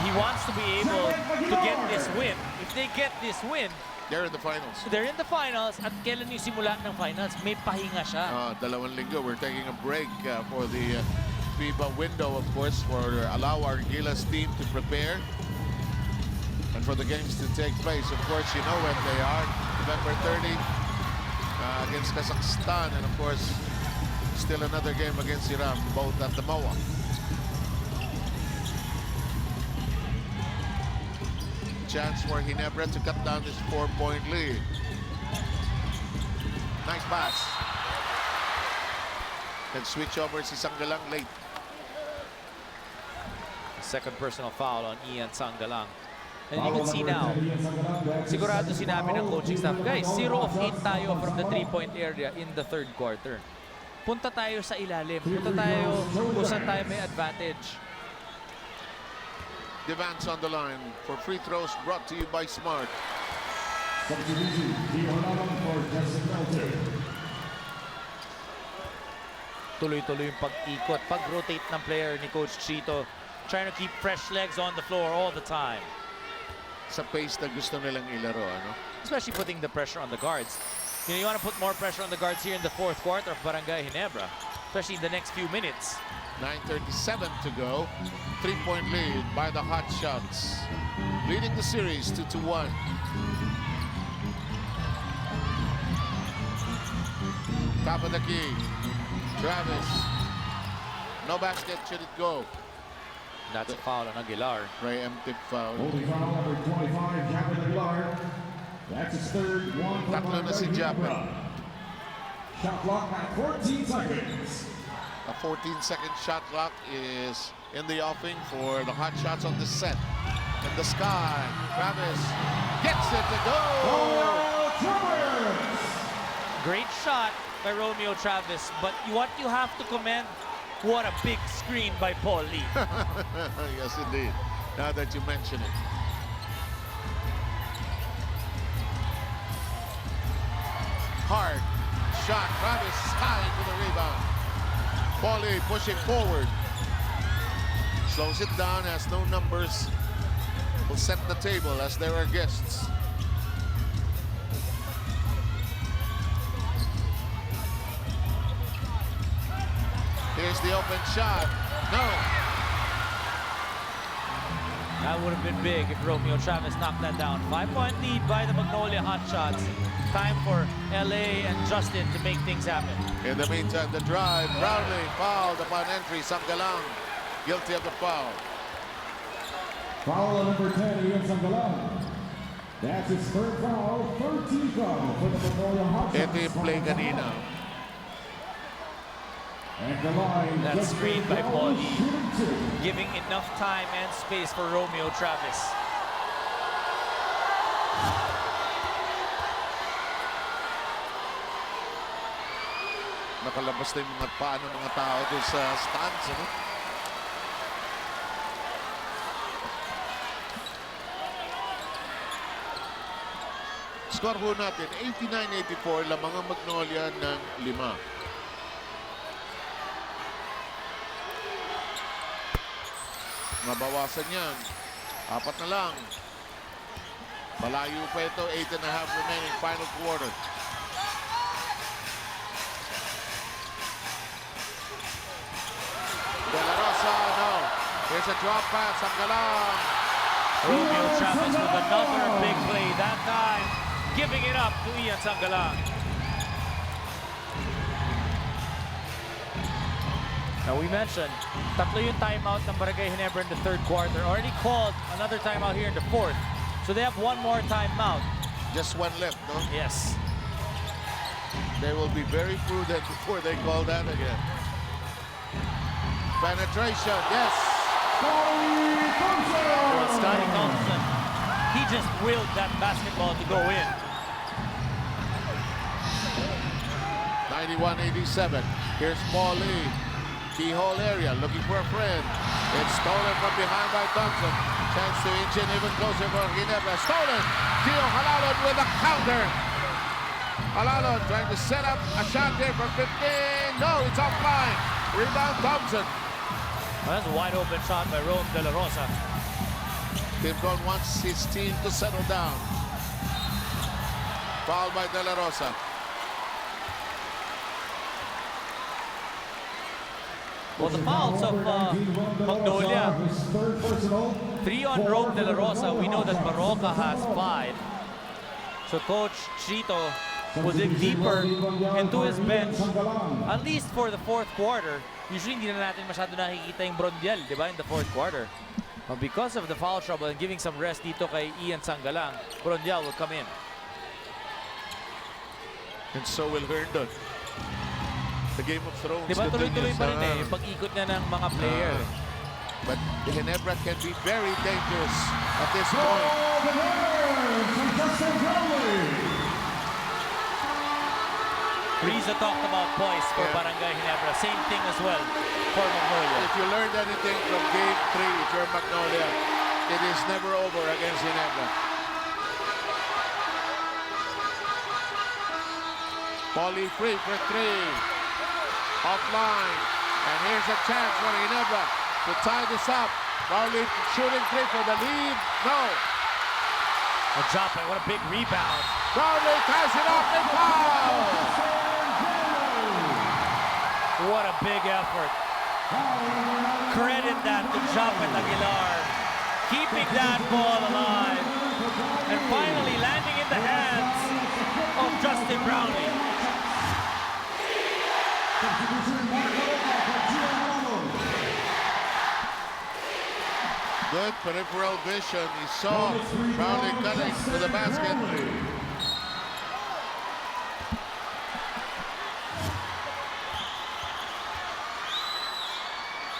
He wants to be able to get this win. If they get this win, they're in the finals. They're in the finals. At kailan yung simula ng finals, may pahinga siya. 2 linggo. We're taking a break for the FIBA window, of course, for allow our Gilas team to prepare and for the games to take place. Of course, you know when they are. November 30 against Kazakhstan, and of course, still another game against Iran, both at the MOA. Chance for Ginebra to cut down this 4-point lead. Nice pass. Can switch over si Sanggalang late. Second personal foul on Ian Sanggalang. And you can see now, sigurado sinabi ng coaching staff, guys, 0 of 8 tayo from the 3-point area in the third quarter. Punta tayo sa ilalim. Punta tayo kung saan tayo may advantage. Devance on the line for free throws brought to you by Smart. tuloy-tuloy yung pag-ikot, pag-rotate ng player ni Coach Chito, trying to keep fresh legs on the floor all the time. Sa pace na gusto nilang ilaro, ano? Especially putting the pressure on the guards. You want to put more pressure on the guards here in the fourth quarter of Barangay Ginebra, especially in the next few minutes. 9:37 to go. 3-point lead by the Hotshots, leading the series 2-1. Top of the key, Travis. No basket, should it go? That's a foul on Aguilar. Preemptive foul. Holding foul number 25, Japin Aguilar. That's his third one. Tatlo na si Japin. Shot clock at 14 seconds. A 14-second shot clock is in the offing for the Hotshots on the set. In the sky, Travis gets it to go. Great shot by Romeo Travis, but what you have to commend, what a big screen by Paul Lee. Yes, indeed. Now that you mention it. Hard shot. Travis high to the rebound. Paul Lee pushing forward. Slows it down, has no numbers. Will set the table as there are guests. Here's the open shot. No. That would have been big if Romeo Travis knocked that down. 5-point lead by the Magnolia Hotshots. Time for LA and Justin to make things happen. In the meantime, the drive. Brownlee fouled upon entry. Samgalang guilty of the foul. Foul number 10, Ian Samgalang. That's his third foul, 13th foul for the Magnolia Hotshots. Ito yung play kanina. That screen by Paul Lee, giving enough time and space for Romeo Travis. Nakalabas na yung mga paa ng mga tao doon sa stands. Ano? Score ho natin, 89-84, lamang ang Magnolia ng 5. Mabawasan yan. 4 na lang. Malayo pa ito. 8.5 remaining. Final quarter. De La Rosa, no. Here's a drop pass. Samgalang. Romeo Travis with another big play. That time, giving it up to Ian Samgalang. Now we mentioned, tatlo yung timeout ng Barangay Ginebra in the third quarter. Already called another timeout here in the fourth. So they have one more timeout. Just one left, no? Yes. They will be very prudent before they call that again. Penetration, yes. Well, Scotty Thompson, he just willed that basketball to go in. 91-87. Here's Paul Lee. Keyhole area, looking for a friend. It's stolen from behind by Thompson. Chance to inch in even closer for Ginebra. Stolen. Gio Halalon with a counter. Halalon trying to set up a shot here for 15. No, it's offline. Rebound Thompson. Well, that's a wide open shot by Rome De La Rosa. Tim Don wants his team to settle down. Foul by De La Rosa. Well, the fouls of Magnolia. 3 on Rome De La Rosa. We know that Baroka has 5. So Coach Chito will dig deeper into his bench, at least for the fourth quarter. Usually, hindi na natin masyado nakikita yung Brondial, di ba, in the fourth quarter. But because of the foul trouble and giving some rest dito kay Ian Samgalang, Brondial will come in. And so will Herndon. The Game of Thrones. Di ba tuloy-tuloy pa rin continues. yung pag-ikot niya ng mga player. But Ginebra can be very dangerous at this point. Riza talked about poise for Barangay Ginebra. Same thing as well for Magnolia. If you learned anything from Game 3, if you're Magnolia, it is never over against Ginebra. Paulie free for 3. offline. And here's a chance for Ginebra to tie this up. Brownlee shooting three for the lead. No. A drop, what a big rebound. Brownlee ties it up and foul. What a big effort. Credit that to Japet Aguilar. Keeping that ball alive. And finally landing in the hands of Justin Brownlee. Good peripheral vision. He saw Brownlee cutting to the basket.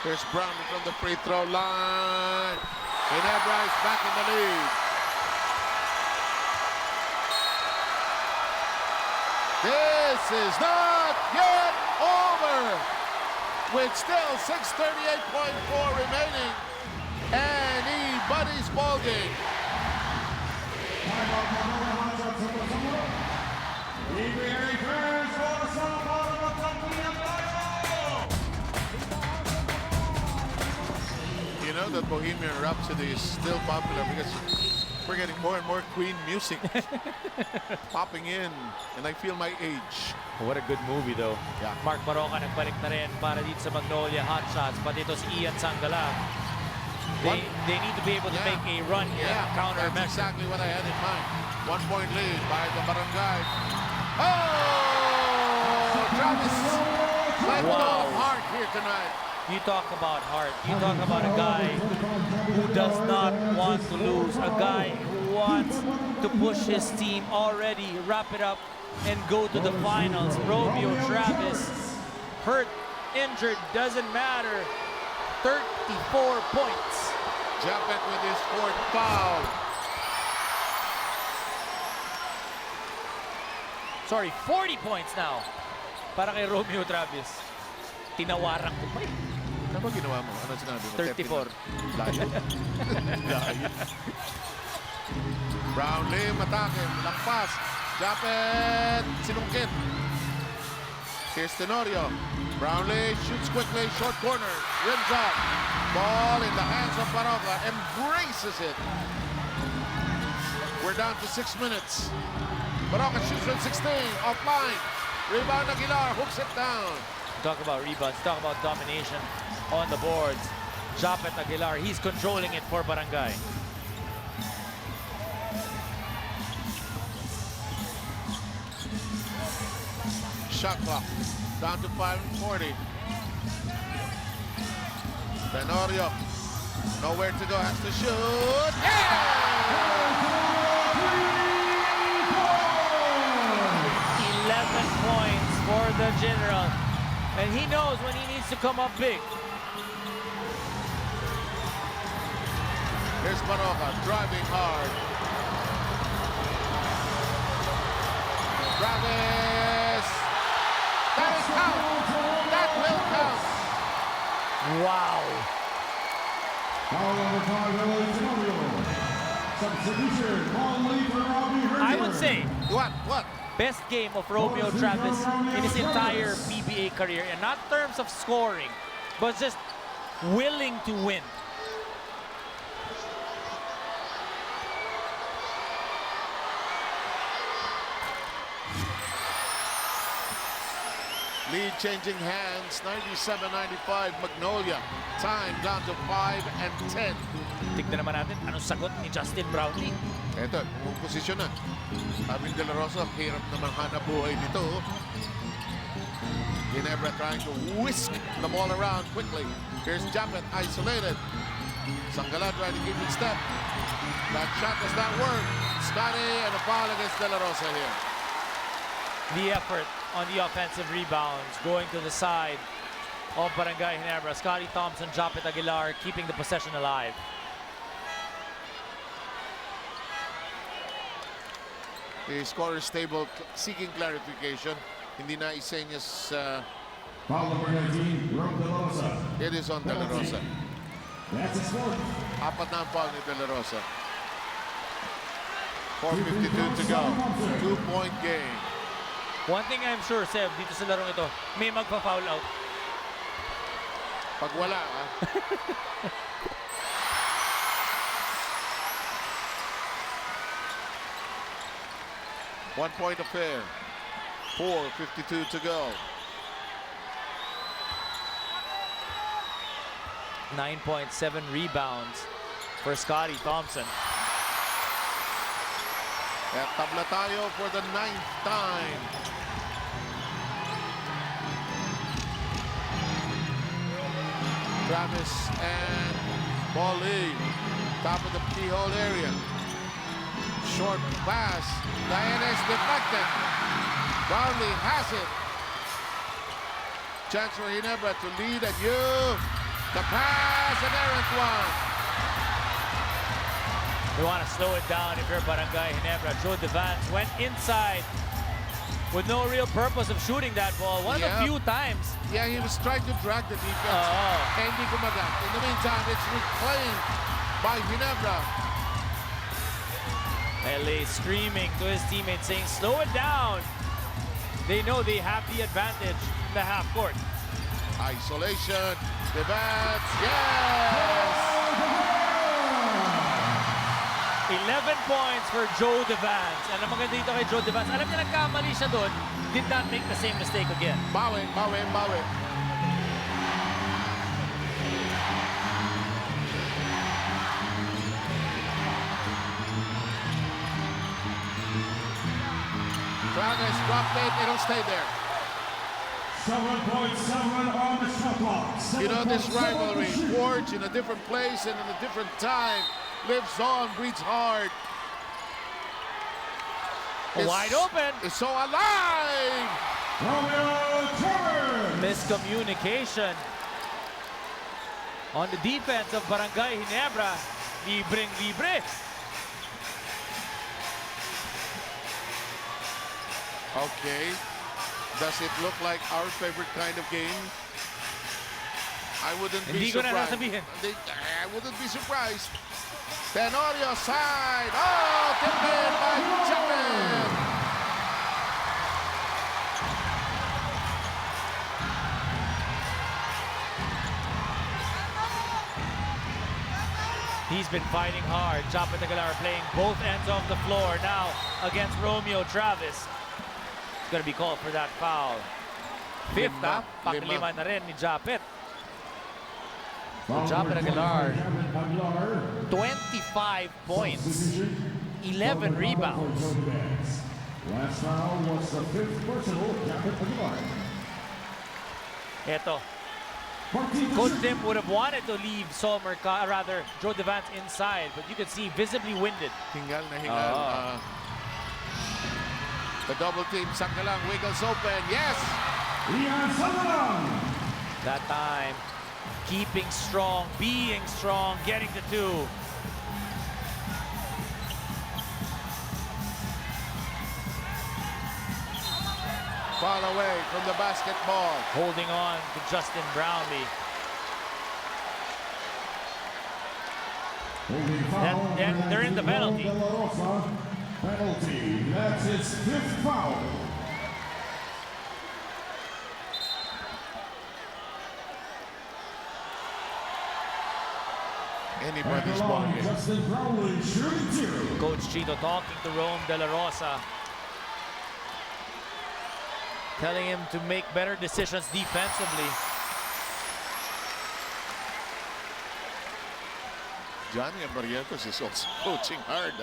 Here's Brownlee from the free throw line. Ginebra is back in the lead. This is not yet over. With still 6:38.4 remaining. And anybody's ball game. You know that Bohemian Rhapsody is still popular because we're getting more and more Queen music popping in, and I feel my age. What a good movie though. Yeah. Mark Maroca nagbalik na rin para dito sa Magnolia Hotshots, pati ito si Ian Sangala. They need to be able to make a run here, counter That's measure. exactly what I had in mind. 1 point lead by the Barangay. Oh! Travis playing with all of heart here tonight. You talk about heart. You talk about a guy who does not want to lose. A guy who wants to push his team already, wrap it up, and go to the finals. Romeo Travis, hurt, injured, doesn't matter. 34 points. Japet with his 4th foul. Sorry, 40 points now para kay Romeo Travis. Tinawaran ko pa eh. Ano ba ginawa mo? Ano sinabi mo? 34. Layo. Layo. Brownlee matake. Lakpas. Japet sinungkit. Here's Tenorio. Brownlee shoots quickly. Short corner. Rim job. Ball in the hands of Maroca. Embraces it. We're down to 6 minutes. Maroca shoots from 16. Offline. Rebound Aguilar. Hooks it down. Talk about rebounds. Talk about domination on the boards. Japet Aguilar, he's controlling it for Barangay. Shot clock down to 5:40. Tenorio, nowhere to go, has to shoot. Yeah! 11 points for the General. And he knows when he needs to come up big. Here's Maroca driving hard. Travis. That is count. That will count. Wow. I would say What? best game of Romeo Travis in his entire PBA career, and not in terms of scoring, but just willing to win. Lead changing hands, 97-95 Magnolia. Time down to 5 and 10. Tignan naman natin anong sagot ni Justin Brownlee. Eto, posisyon na. Sabi De La Rosa, hirap naman hanap buhay nito. Ginebra trying to whisk the ball around quickly. Here's Japet isolated. Sangala trying to keep in step. That shot does not work. Scotty and a foul against De La Rosa here. The effort on the offensive rebounds going to the side of Barangay Ginebra. Scotty Thompson, Japet Aguilar keeping the possession alive. The scorer's table seeking clarification. Hindi na Iseñas. It is on De La Rosa. Apat na ang foul ni De La Rosa. 4:52 to go. 2-point game. One thing I'm sure, Seb, dito sa larong ito, may magpa-foul out. Pag wala, ha? 1 point affair. 4:52 to go. 9.7 rebounds for Scotty Thompson. At tabla tayo for the 9th time. Travis and Paulie, top of the keyhole area. Short pass. Diana is deflected. Brownlee has it. Chance for Ginebra to lead, and the pass, an errant one. You want to slow it down if you're Barangay Ginebra. Joe Devance went inside with no real purpose of shooting that ball. One of the few times. Yeah, he was trying to drag the defense. And hindi gumagat. In the meantime, it's reclaimed by Ginebra. LA screaming to his teammates saying, slow it down. They know they have the advantage in the half court. Isolation. Devance. Yes! 11 points for Joe Devance. And ang maganda dito kay Joe Devance, alam niya nagkamali siya doon, did not make the same mistake again. Bawi. Travis dropped it, it'll stay there. 7.7 on the shot clock. You know, this rivalry, forged in a different place and in a different time, lives on, breathes hard. Wide open. It's so alive. Miscommunication on the defense of Barangay Ginebra. Libre. Okay. Does it look like our favorite kind of game? I wouldn't be surprised. I wouldn't be surprised. Tenorio side. Oh, tipped in by Chapman. He's been fighting hard. Chapman Tagalar playing both ends of the floor now against Romeo Travis. It's going to be called for that foul. Fifth, pang-lima na rin ni Japet. Japet Aguilar, 25 points, 11 rebounds. Last foul was the 5th personal, Japet Aguilar. Eto. Coach Tim would have wanted to leave Joe Devance inside, but you can see visibly winded. Hingal na hingal. The double team, Sangalang wiggles open. Yes! That time, keeping strong, being strong, getting to two. Far away from the basketball. Holding on to Justin Brownlee. And they're in the penalty. Penalty, that's his 5th foul. Anybody's ball game. Justin Brownlee shooting 2. Coach Chito talking to Rome De La Rosa, telling him to make better decisions defensively. Johnny Barrientos is also coaching hard.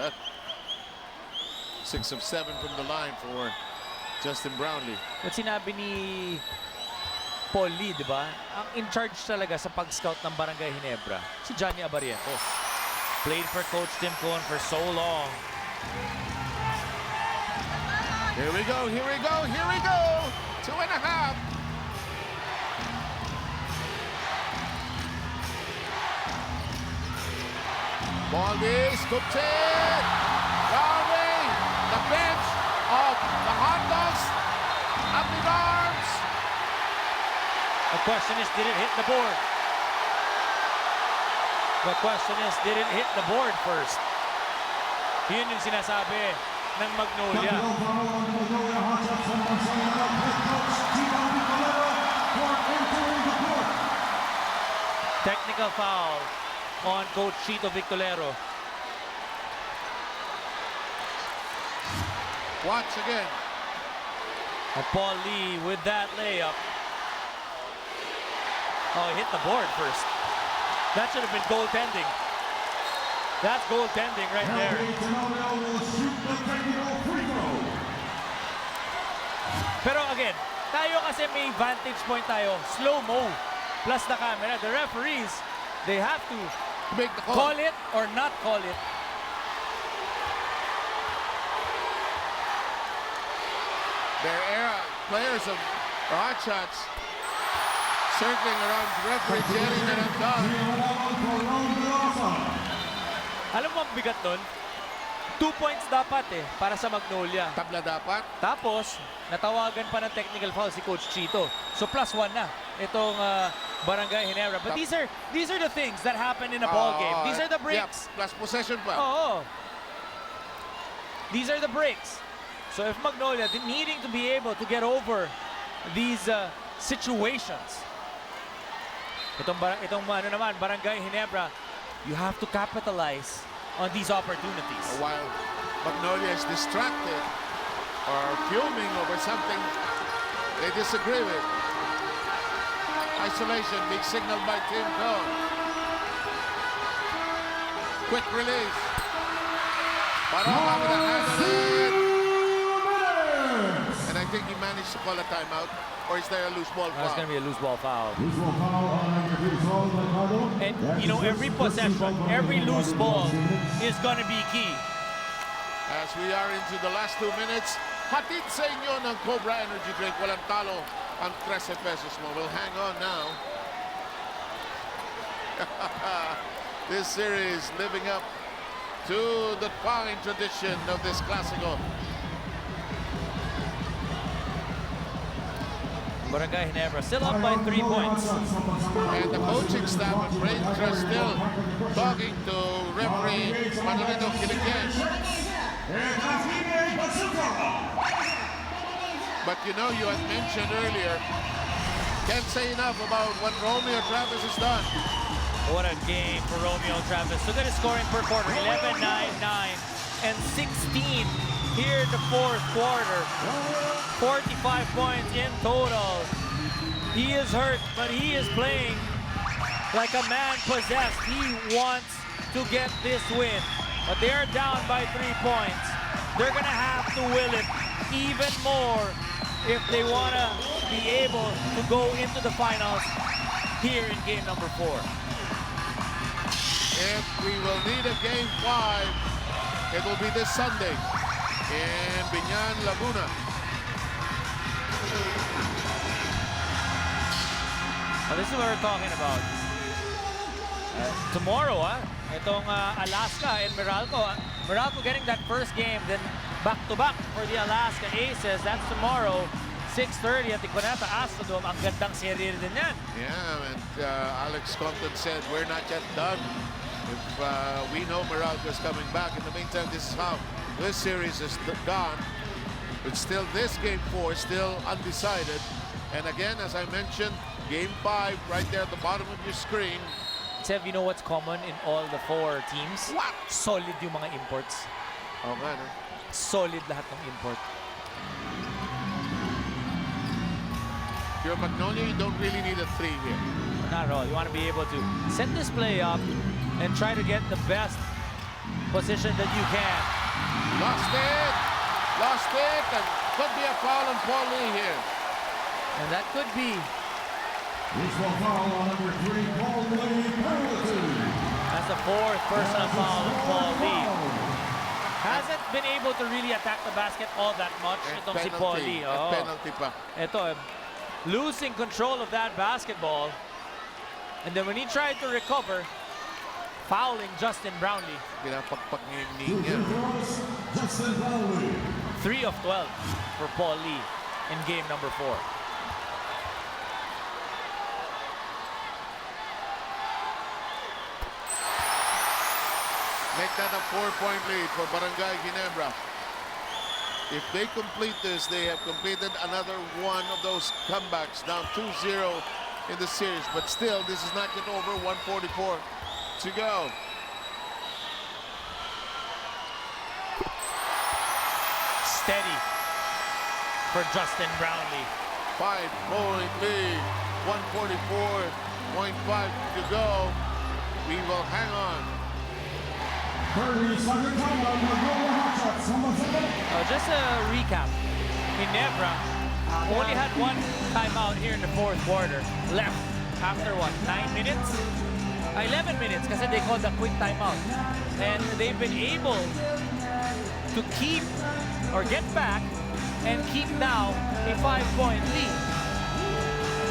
6 of 7 from the line for Justin Brownlee. What sinabi ni Paul Lee, di ba? Ang in charge talaga sa pag-scout ng Barangay Ginebra, si Johnny Abarientos. Played for Coach Tim Cohen for so long. Here we go. 2.5. Ball is scooped in. Brownlee, the bench of the Hot Dogs, up in arms. The question is, did it hit the board? The question is, did it hit the board first? Yun yung sinasabi ng Magnolia. Technical foul on Magnolia Hotshots and Barcelona head coach Brgy Ginebra for entering the court. Technical foul on Coach Chito Victolero. Watch again. And Paul Lee with that layup. Oh, he hit the board first. That should have been goaltending. That's goaltending right there. Tenorio will shoot the technical free throw. Pero again, tayo kasi may vantage point tayo. Slow-mo plus the camera. The referees, they have to Make the call it or not call it. Their players of the Hotshots circling around referee Jerry Narandal. Alam mo ang bigat nun? 2 points dapat para sa Magnolia. Tabla dapat. Tapos, natawagan pa ng technical foul si Coach Chito. So +1 na itong Barangay Ginebra. But these are the things that happen in a ball game. These are the breaks. Yeah, plus possession pa. Oo. These are the breaks. So if Magnolia needing to be able to get over these situations, itong ano naman, Barangay Ginebra, you have to capitalize on these opportunities. While Magnolia is distracted or fuming over something they disagree with. Isolation, big signal by Tim Cohn. Quick release. Barama with a handle. And I think he managed to call a timeout. Or is there a loose ball foul? That's going to be a loose ball foul. Loose ball foul on number 3, Saul Mercado. And, you know, every possession, every loose ball is going to be key. As we are into the last 2 minutes, hatid sa inyo ng Cobra Energy Drink. Walang talo ang 13 pesos mo. We'll hang on now. This series living up to the fine tradition of this Clásico. Barangay Ginebra still up by 3 points. And the coaching staff at Brgy are still talking to referee Manolito Kiligyan. But you know, you had mentioned earlier, can't say enough about what Romeo Travis has done. What a game for Romeo Travis. Look at his scoring per quarter, 11, 9, 9, and 16 here in the fourth quarter. 45 points in total. He is hurt, but he is playing like a man possessed. He wants to get this win, but they are down by 3 points. They're gonna have to will it even more if they wanna be able to go into the finals here in game number 4. If we will need a game 5, it will be this Sunday in Biñan, Laguna. Well, this is what we're talking about. Tomorrow, itong Alaska and Meralco. Meralco getting that first game, then back-to-back for the Alaska Aces. That's tomorrow, 6:30 at the Cuneta Astrodome. Ang gandang serye din yan. Yeah, and Alex Compton said, we're not yet done. If we know Meralco is coming back. In the meantime, this is how this series is gone. But still, this game 4 is still undecided. And again, as I mentioned, game 5 right there at the bottom of your screen. Sev, you know what's common in all the 4 teams? What? Solid yung mga imports. Oh man, Solid lahat ng import. if you're Magnolia, you don't really need a 3 here. Not at all. You want to be able to set this play up and try to get the best position that you can. Lost it, and could be a foul on Paul Lee here. And that could be. Loose ball foul on number 3, Paul Lee, penalty. That's the 4th personal foul on Paul Lee. Hasn't been able to really attack the basket all that much. Itong si Paul Lee. At penalty pa. Ito, losing control of that basketball. And then when he tried to recover, fouling Justin Brownlee. Pinapagpag niya yung knee niya. Justin Brownlee. 3 of 12 for Paul Lee in game number 4. Make that a 4-point lead for Barangay Ginebra. If they complete this, they have completed another one of those comebacks, down 2-0 in the series. But still, this is not yet over. 1:44 to go. Steady for Justin Brownlee. 5-point lead. 1:44.5 to go. We will hang on. Just a recap. Ginebra only had one timeout here in the fourth quarter. Left after what, 9 minutes? 11 minutes kasi they called a quick timeout. And they've been able to keep or get back and keep now a 5-point lead.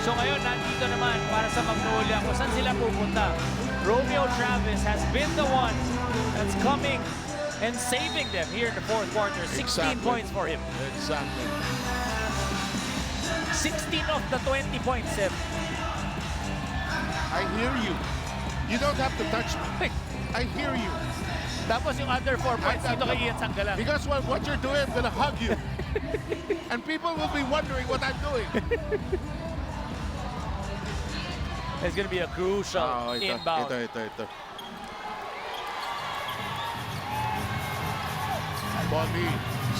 So ngayon, nandito naman para sa Magnolia kung saan sila pupunta. Romeo Travis has been the one that's coming and saving them here in the fourth quarter. 16 points for him. Exactly. 16 of the 20 points, Seb. I hear you. You don't have to touch me. I hear you. Tapos yung other 4 points dito kay Ian Sanggalang. Because what you're doing, I'm gonna hug you. And people will be wondering what I'm doing. It's gonna be a crucial inbound. Ito. Bobby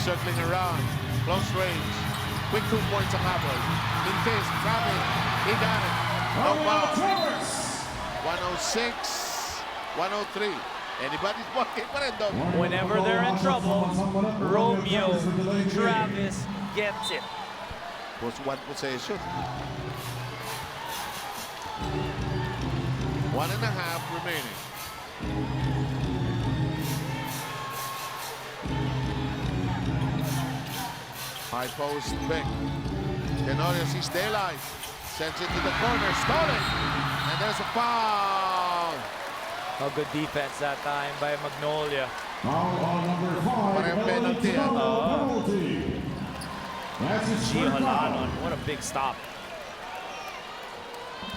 circling around, close range. Quick 2 points ang habol. In case, Travis, he got it. No foul. 106, 103. Anybody's walking pa rin doon. Whenever they're in trouble, Romeo Travis gets it. Was 1 possession. 1.5 remaining. High post, Beck. Tenorio sees daylight. Sends it to the corner, stolen. And there's a foul. A good defense that time by Magnolia. Parang penalty. Gihalanon, what a big stop.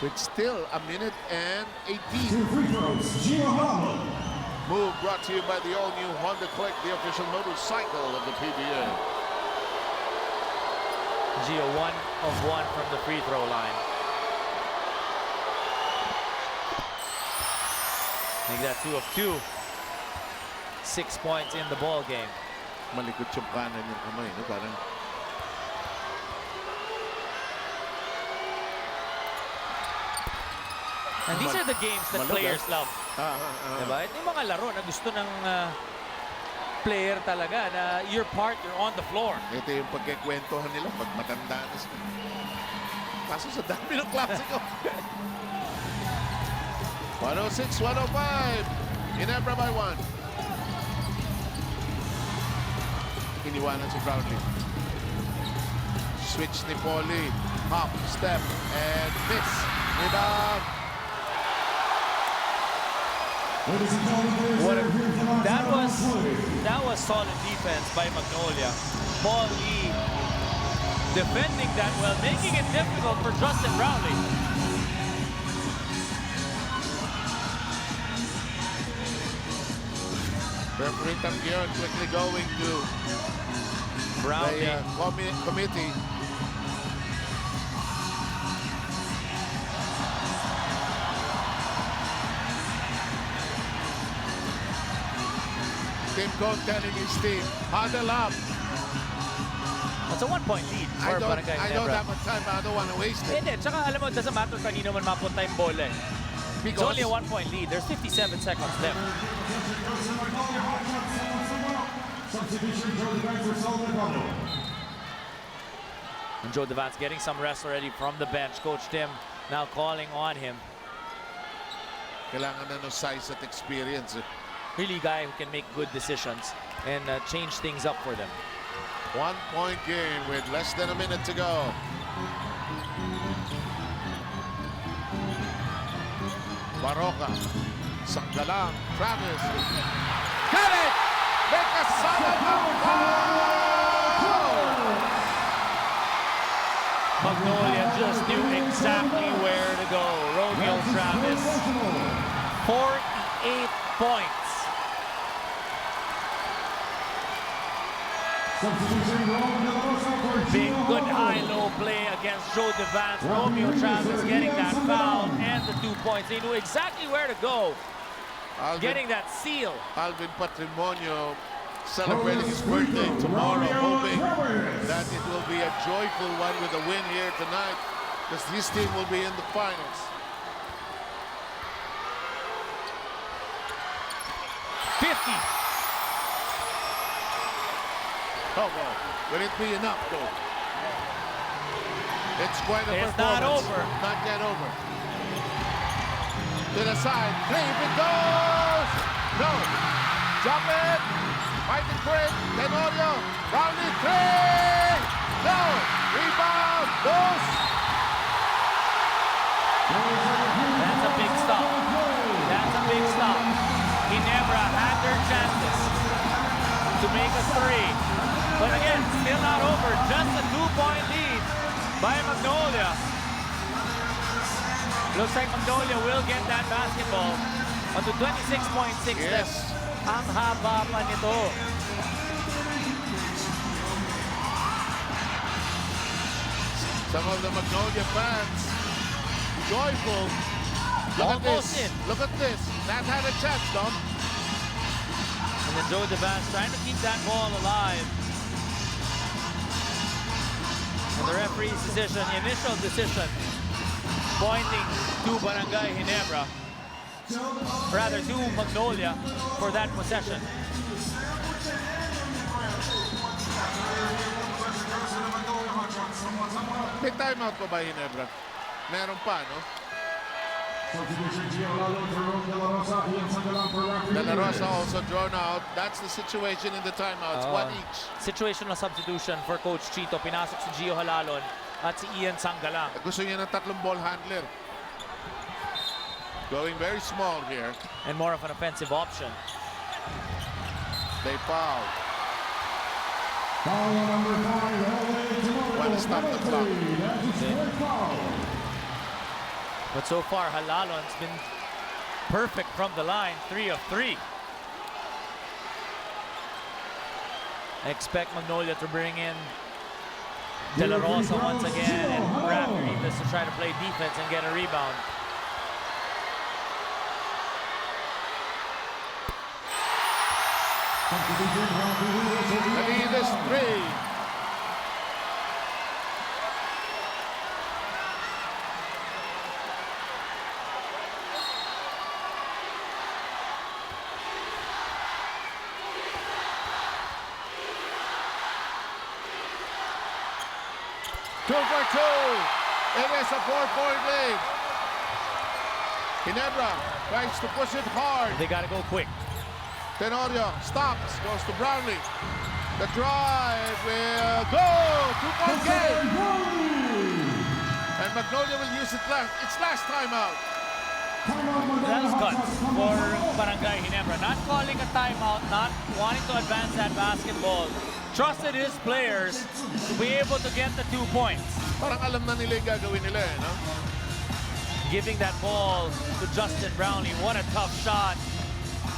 With still 1 minute and 18. Move brought to you by the all-new Honda Click, the official motorcycle of the PBA. Gio 1 of 1 from the free throw line. Make that 2 of 2. 6 points in the ball game. Malikot yung kanan yung kamay, no? Parang and these are the games that players love. Diba? Ito yung mga laro na gusto ng player talaga na your partner on the floor. ito yung pagkikwentuhan nila pag matanda na sila. Kaso sa dami ng klasiko. 106, 105. Ginebra by 1. Iniwanan si Brownlee. Switch ni Paulie. Hop, step, and miss. Rebound. That was solid defense by Magnolia. Paul Lee defending that well, making it difficult for Justin Brownlee. Referee Tangier quickly going to Brownlee. the committee. Tim Cone telling his team, huddle up. It's a 1-point lead for Barangay Ginebra. I don't have a time, I don't want to waste it. Hindi, tsaka alam mo, it doesn't matter kanino man mapunta yung bola. It's only a 1-point lead. There's 57 seconds left. And Joe Devant's getting some rest already from the bench. Coach Tim now calling on him. Kailangan na ng size at experience. Really a guy who can make good decisions and change things up for them. 1-point game with less than a minute to go. Baroka, Sanggalang, Travis. Got it! Make a solid Magnolia just knew exactly where to go. Romeo Travis, 48 points. Big, good high-low play against Joe Devance. Romeo Travis getting that foul and the 2 points. They knew exactly where to go. Getting that seal. Alvin Patrimonio celebrating his birthday tomorrow, hoping that it will be a joyful one with a win here tonight, because his team will be in the finals. 50. Oh, well, will it be enough, though? It's quite a It's performance. not over. Not yet over. To the side, three, it goes! No! Jump it! Fighting for it, Tenorio, Brownlee, three! No! Rebound, goes! That's a big stop. That's a big stop. Ginebra had their chances to make a three. But again, still not over. Just a 2-point lead by Magnolia. Looks like Magnolia will get that basketball on the 26.6 Yes. steps. Ang haba pa nito. Some of the Magnolia fans, joyful. Look at Almost this. in. Look at this. That had a chance, Dom. And then Joe Devance trying to keep that ball alive. And the referee's decision, initial decision, pointing to Barangay Ginebra, rather to Magnolia for that possession. May timeout pa ba, Ginebra? Meron pa, no? De La Rosa also drawn out. That's the situation in the timeouts. One each. Situational substitution for Coach Chito. Pinasok si Gio Halalon at si Ian Sangalang. Gusto niya ng tatlong ball handler. Going very small here. And more of an offensive option. They foul. Want to stop the clock. But so far, Halalon's been perfect from the line, 3 of 3. Expect Magnolia to bring in De La Rosa once again and Rafi Rivas to try to play defense and get a rebound. Rivas, three. Two for two. It is a 4-point lead. Ginebra tries to push it hard. They got to go quick. Tenorio stops, goes to Brownlee. The drive will go. 2-point game. And Magnolia will use its last timeout. That's guts for Barangay Ginebra. Not calling a timeout, not wanting to advance that basketball. Trusted his players to be able to get the 2 points. Parang alam na nila yung gagawin nila, eh, no? Giving that ball to Justin Brownlee. What a tough shot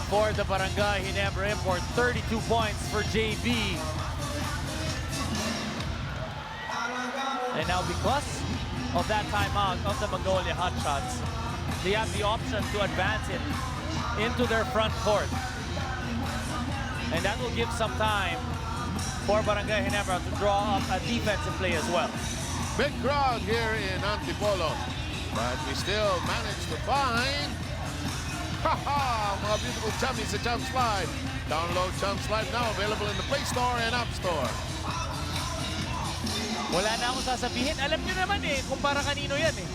for the Barangay Ginebra import. 32 points for JB. And now because of that timeout of the Magnolia Hotshots, they have the option to advance it into their front court. And that will give some time for Barangay Ginebra to draw up a defensive play as well. Big crowd here in Antipolo. But we still managed to find mga beautiful chummies sa Chums Live. Download Chums Live now, available in the Play Store and App Store. Wala na akong sasabihin. Alam nyo naman eh, kung para kanino yan eh.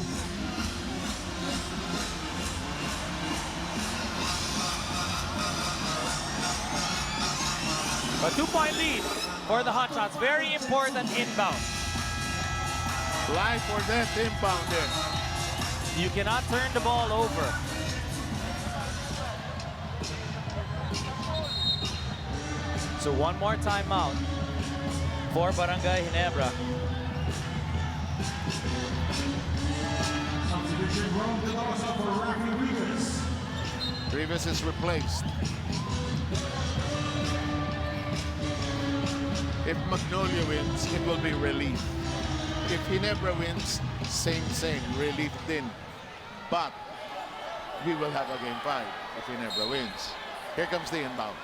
A 2-point lead for the Hotshots. Very important inbound. Life or death inbound there. You cannot turn the ball over. So one more timeout for Barangay Ginebra. Rivas is replaced. If Magnolia wins, it will be relief. If Ginebra wins, same, relief din. But we will have a game 5 if Ginebra wins. Here comes the inbound.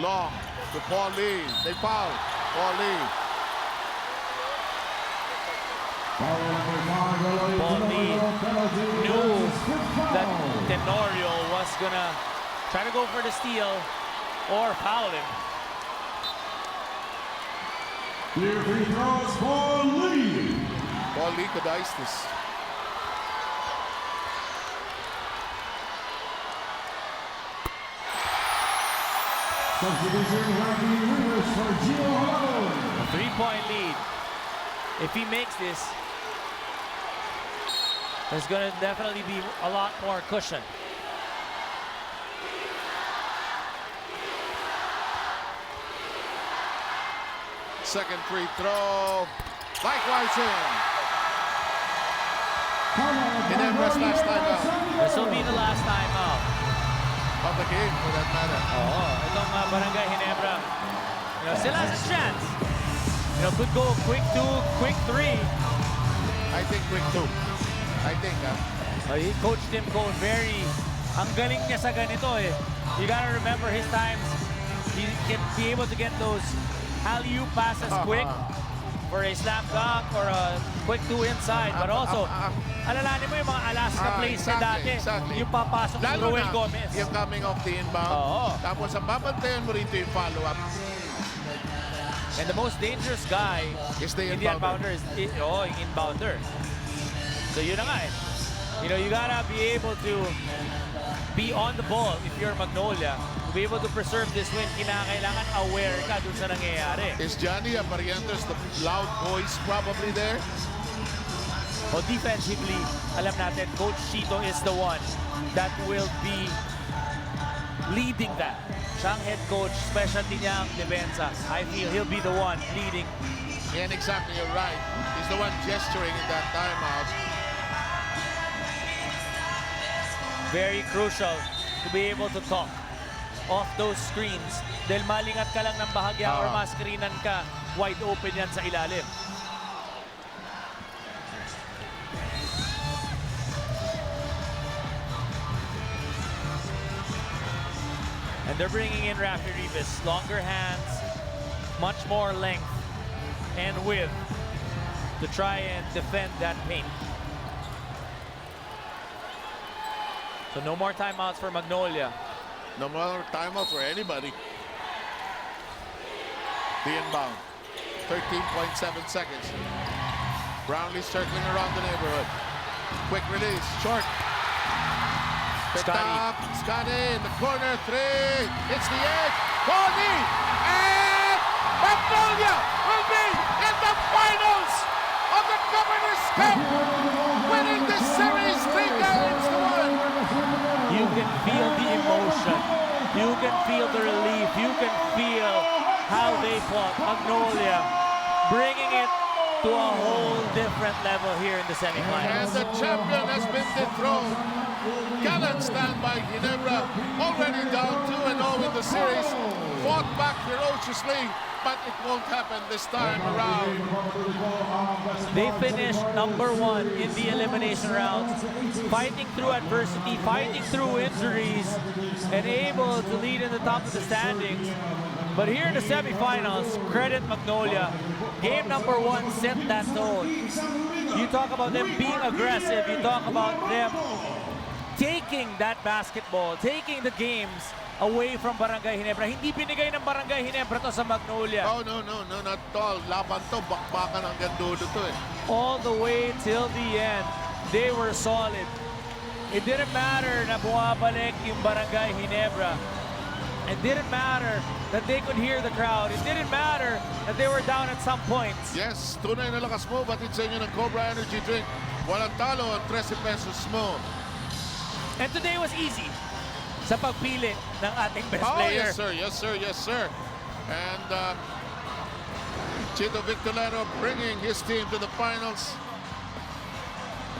Long to Paul Lee. They foul. Paul Lee. Paul Lee knew that Tenorio was gonna try to go for the steal or foul him. Here free throws, Paul Lee. Paul Lee could ice this. Substitution Randy Rivers for Gio Halal. A 3-point lead. If he makes this, there's going to definitely be a lot more cushion. Second free throw. Likewise in. Ginebra's last time out. This will be the last time out. Of the game, for that matter. Itong Barangay Ginebra, still has a chance. Could go quick 2, quick 3. I think quick 2. I think, Coach Tim Cone, ang galing niya sa ganito eh. You gotta remember his times. He can be able to get those alley-oop passes quick for a slam dunk or a quick 2 inside. But also, alalahanin mo yung mga Alaska plays na dati. Yung papasok ng Roel Gomez. Yung coming off the inbound. Tapos ang babantayan mo rito yung follow-up. And the most dangerous guy is the inbounder is yung inbounder. So yun na nga eh. You gotta be able to be on the ball if you're Magnolia. To be able to preserve this win, kailangan aware ka dun sa nangyayari. Is Johnny Aparientos the loud voice probably there? O defensively, alam natin, Coach Chito is the one that will be leading that. Siyang head coach, specialty niya ang depensa. I feel he'll be the one leading. And exactly, you're right. He's the one gesturing in that timeout. Very crucial to be able to talk off those screens. Dahil malingat ka lang ng bahagya or maskrinan ka, wide open yan sa ilalim. And they're bringing in Rafi Rivas. Longer hands, much more length and width to try and defend that paint. So no more timeouts for Magnolia. No more timeout for anybody. The inbound. 13.7 seconds. Brownlee circling around the neighborhood. Quick release. Short. Picked up. Scotty in the corner. 3. It's the edge. Tony! And Magnolia will be in the finals of the Governnors Cup, winning this series 3 games to 1. You can feel the emotion. You can feel the relief. You can feel how they fought. Magnolia bringing it to a whole different level here in the semifinals. And the champion has been dethroned. Gallant stand by Ginebra, already down 2-0 in the series. Fought back ferociously, but it won't happen this time around. They finished #1 in the elimination rounds, fighting through adversity, fighting through injuries, and able to lead in the top of the standings. But here in the semifinals, credit Magnolia. Game #1 set that tone. You talk about them being aggressive. You talk about them taking that basketball, taking the games away from Barangay Ginebra. Hindi binigay ng Barangay Ginebra to sa Magnolia. Oh, no, not at all. Laban to, bakbakan hanggang dulo to eh. All the way till the end, they were solid. It didn't matter na bumabalik yung Barangay Ginebra. It didn't matter that they could hear the crowd. It didn't matter that they were down at some points. Yes, tunay na lakas mo. Batid sa inyo ng Cobra Energy Drink. Walang talo ang 13 pesos mo. And today was easy sa pagpili ng ating best player. Yes, sir. Yes, sir. Yes, sir. And Chito Victorero bringing his team to the finals.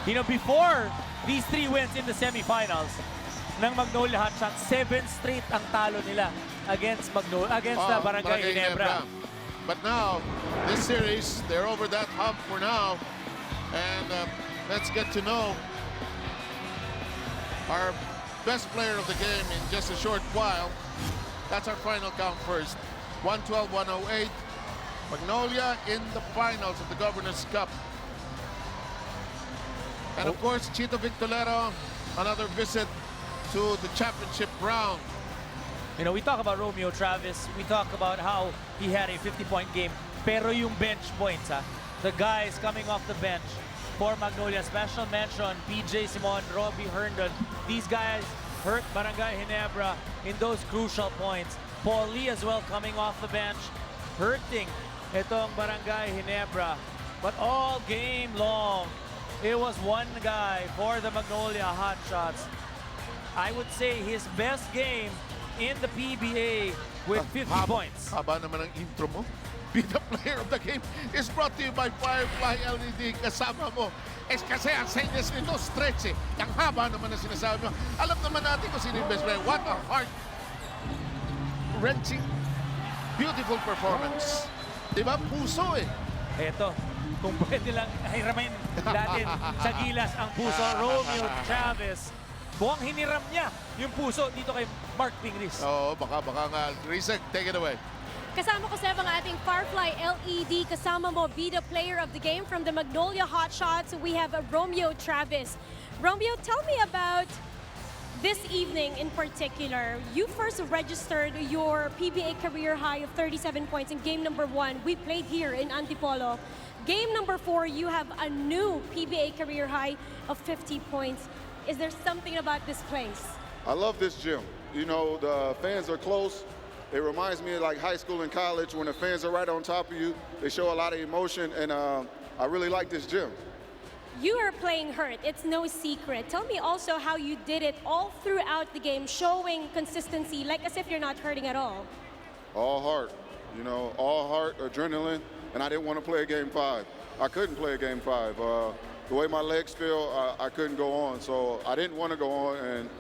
Before these 3 wins in the semifinals, ng Magnolia Hotshots. 7 straight ang talo nila against Barangay Ginebra. But now, this series, they're over that hump for now. And let's get to know our best player of the game in just a short while. That's our final count first. 112-108. Magnolia in the finals of the Governnors Cup. And of course, Chito Victorero, another visit to the championship round. You know, we talk about Romeo Travis. We talk about how he had a 50-point game. Pero yung bench points, the guys coming off the bench for Magnolia, special mention, PJ Simon, Robbie Herndon. These guys hurt Barangay Ginebra in those crucial points. Paul Lee as well coming off the bench, hurting itong Barangay Ginebra. But all game long, it was one guy for the Magnolia Hotshots. I would say his best game in the PBA with 50 points. Haba naman ang intro mo. Be the player of the game is brought to you by Firefly LED. Kasama mo. Kasi ang senyas nito, stretch eh. Ang haba naman na sinasabi mo. Alam naman natin kung sino yung best player. What a heart-wrenching, beautiful performance. Diba? Puso eh. Eto, kung pwede lang hiramin natin sa gilas ang puso. Romeo Travis. Mukhang hiniram niya yung puso dito kay Mark Pingris. Oo, baka nga. Rizek, take it away. Kasama ko sa mga ating Firefly LED. Kasama mo, be the player of the game from the Magnolia Hotshots. We have Romeo Travis. Romeo, tell me about this evening in particular. You first registered your PBA career high of 37 points in game number 1. We played here in Antipolo. Game number 4, you have a new PBA career high of 50 points. Is there something about this place? I love this gym. You know, the fans are close. It reminds me of like high school and college when the fans are right on top of you. They show a lot of emotion, and I really like this gym. You are playing hurt. It's no secret. Tell me also how you did it all throughout the game, showing consistency, like as if you're not hurting at all. All heart, you know, all heart, adrenaline, and I didn't want to play a game 5. I couldn't play a game 5. The way my legs feel, I couldn't go on, so I didn't want to go on, and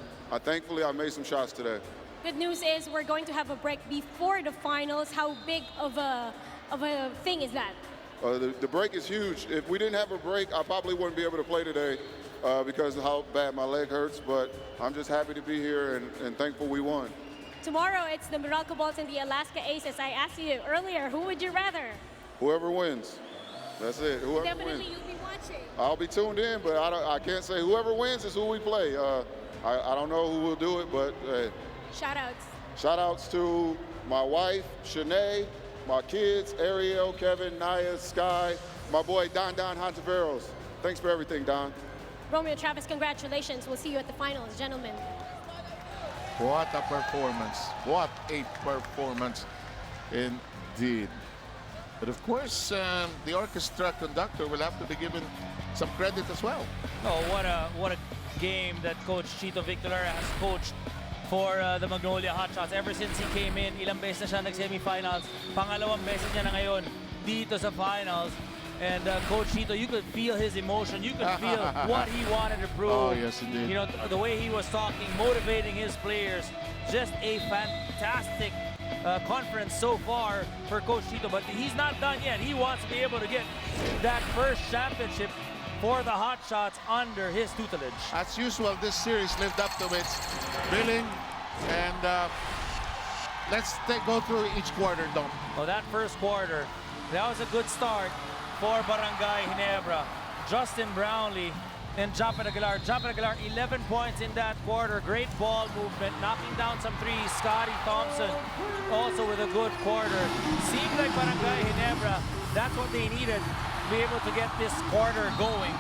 thankfully I made some shots today. Good news is we're going to have a break before the finals. How big of a thing is that? The break is huge. If we didn't have a break, I probably wouldn't be able to play today because of how bad my leg hurts, but I'm just happy to be here and thankful we won. Tomorrow, it's the Meralco Bulls and the Alaska Aces. I asked you earlier, who would you rather? Whoever wins. That's it. Whoever Definitely wins. you'll be watching. I'll be tuned in, but I can't say whoever wins is who we play. I don't know who will do it, but Shout-outs. shout-outs to my wife, Shanae, my kids, Ariel, Kevin, Naya, Sky, my boy Don Hontiveros. Thanks for everything, Don. Romeo Travis, congratulations. We'll see you at the finals, gentlemen. What a performance. What a performance indeed. But of course, the orchestra conductor will have to be given some credit as well. Oh, what a game that Coach Chito Victorero has coached for the Magnolia Hotshots. Ever since he came in, ilang beses na siya nag-semifinals. Pangalawang beses niya na ngayon dito sa finals. And Coach Chito, you could feel his emotion. You could feel what he wanted to prove. Oh, yes, indeed. You know, the way he was talking, motivating his players. Just a fantastic conference so far for Coach Chito. But he's not done yet. He wants to be able to get that first championship for the Hotshots under his tutelage. As usual, this series lived up to its billing. And let's go through each quarter, Dom. Well, that first quarter, that was a good start for Barangay Ginebra. Justin Brownlee and Japet Aguilar. Japet Aguilar, 11 points in that quarter. Great ball movement, knocking down some threes. Scotty Thompson also with a good quarter. Seemed like Barangay Ginebra, that's what they needed to be able to get this quarter going.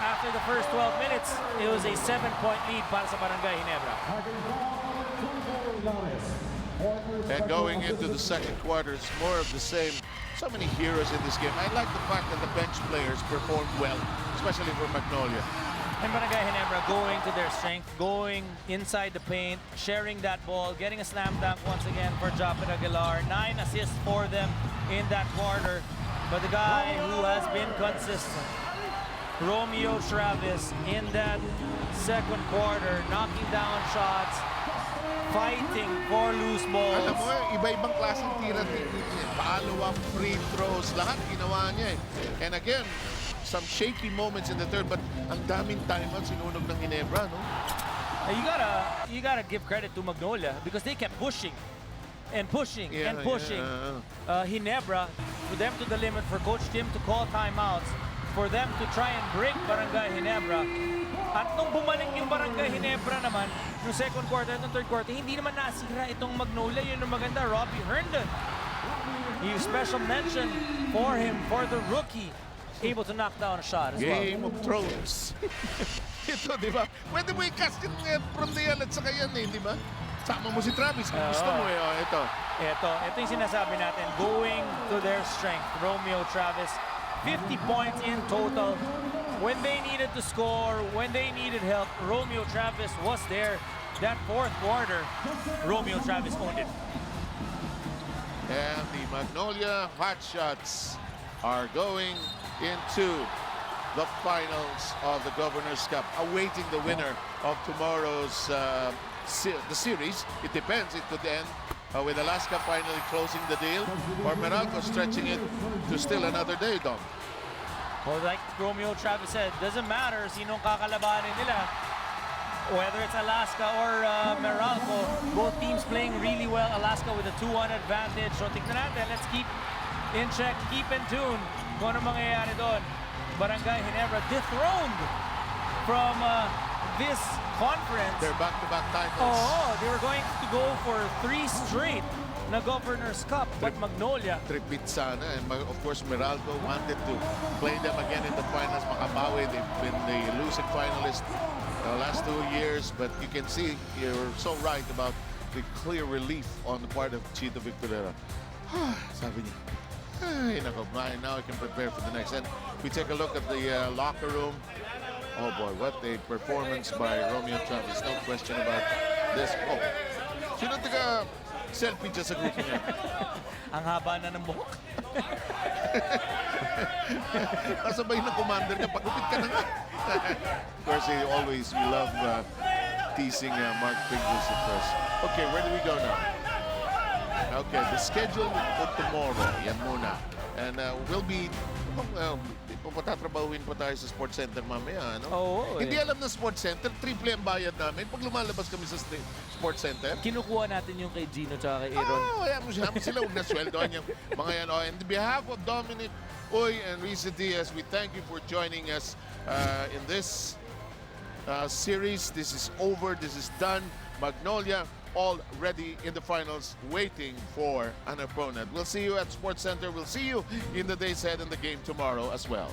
After the first 12 minutes, it was a 7-point lead para sa Barangay Ginebra. And going into the second quarter, it's more of the same. So many heroes in this game. I like the fact that the bench players performed well, especially for Magnolia. And Barangay Ginebra going to their strength, going inside the paint, sharing that ball, getting a slam dunk once again for Japet Aguilar. 9 assists for them in that quarter. But the guy who has been consistent Romeo Travis in that second quarter, knocking down shots, fighting for loose balls. Alam mo, iba-ibang klaseng tira technique niya. Follow-up, free throws, lahat ginawa niya eh. And again, some shaky moments in the third, but ang daming timeout sinunog ng Ginebra, no? You gotta give credit to Magnolia because they kept pushing and pushing and pushing. Ginebra, for them to the limit, for Coach Tim to call timeouts, for them to try and break Barangay Ginebra. At nung bumalik yung Barangay Ginebra naman, yung second quarter at third quarter, hindi naman nasira itong Magnolia. Yun ang maganda, Robbie Herndon. You special mention for him, for the rookie, able to knock down a shot as well. Game of Thrones. Ito, di ba? Pwede mo i-cast yung from the at saka yan eh, di ba? Sama mo si Travis kung gusto mo eh. Oh, Ito yung sinasabi natin, going to their strength. Romeo Travis, 50 points in total. When they needed to score, when they needed help, Romeo Travis was there. That fourth quarter, Romeo Travis owned it. And the Magnolia Hotshots are going into the finals of the Governor's Cup, awaiting the winner of tomorrow's the series. It depends. It could end with Alaska finally closing the deal, or Meralco stretching it to still another day, Dom. Well, like Romeo Travis said, doesn't matter sinong kakalabanin nila. Whether it's Alaska or Meralco, both teams playing really well. Alaska with a 2-1 advantage. So tignan natin, let's keep in check, keep in tune kung ano mangyayari doon. Barangay Ginebra dethroned from this conference. They're back-to-back titles. Oh, they were going to go for 3 straight na Governor's Cup, but Magnolia. Tripit sana, and of course Meralco wanted to play them again in the finals. Makabawi, they've been the losing finalist the last 2 years, but you can see you're so right about the clear relief on the part of Chito Victorera. Sabi niya, ay, nako, now I can prepare for the next. And we take a look at the locker room. Oh boy, what a performance by Romeo Travis. No question about this. Oh, sino taga selfie dyan sa group niya? Ang haba na ng buhok. Kasabay ng commander niya, pagupit ka na nga. Of course, we love teasing Mark Pingles at first. Okay, where do we go now? Okay, the schedule for tomorrow, yan muna. And we'll be, papatatrabahuin pa tayo sa Sports Center mamaya, no? Oo, Hindi alam ng Sports Center, triple ang bayad namin. Pag lumalabas kami sa Sports Center, Kinukuha natin yung kay Gino tsaka kay Aaron. kaya mo sila huwag na sweldoan yung mga yan. Oh, and on behalf of Dominic, Uy, and Risa Diaz, we thank you for joining us in this series. This is over. This is done. Magnolia already in the finals, waiting for an opponent. We'll see you at Sports Center. We'll see you in the days ahead in the game tomorrow as well.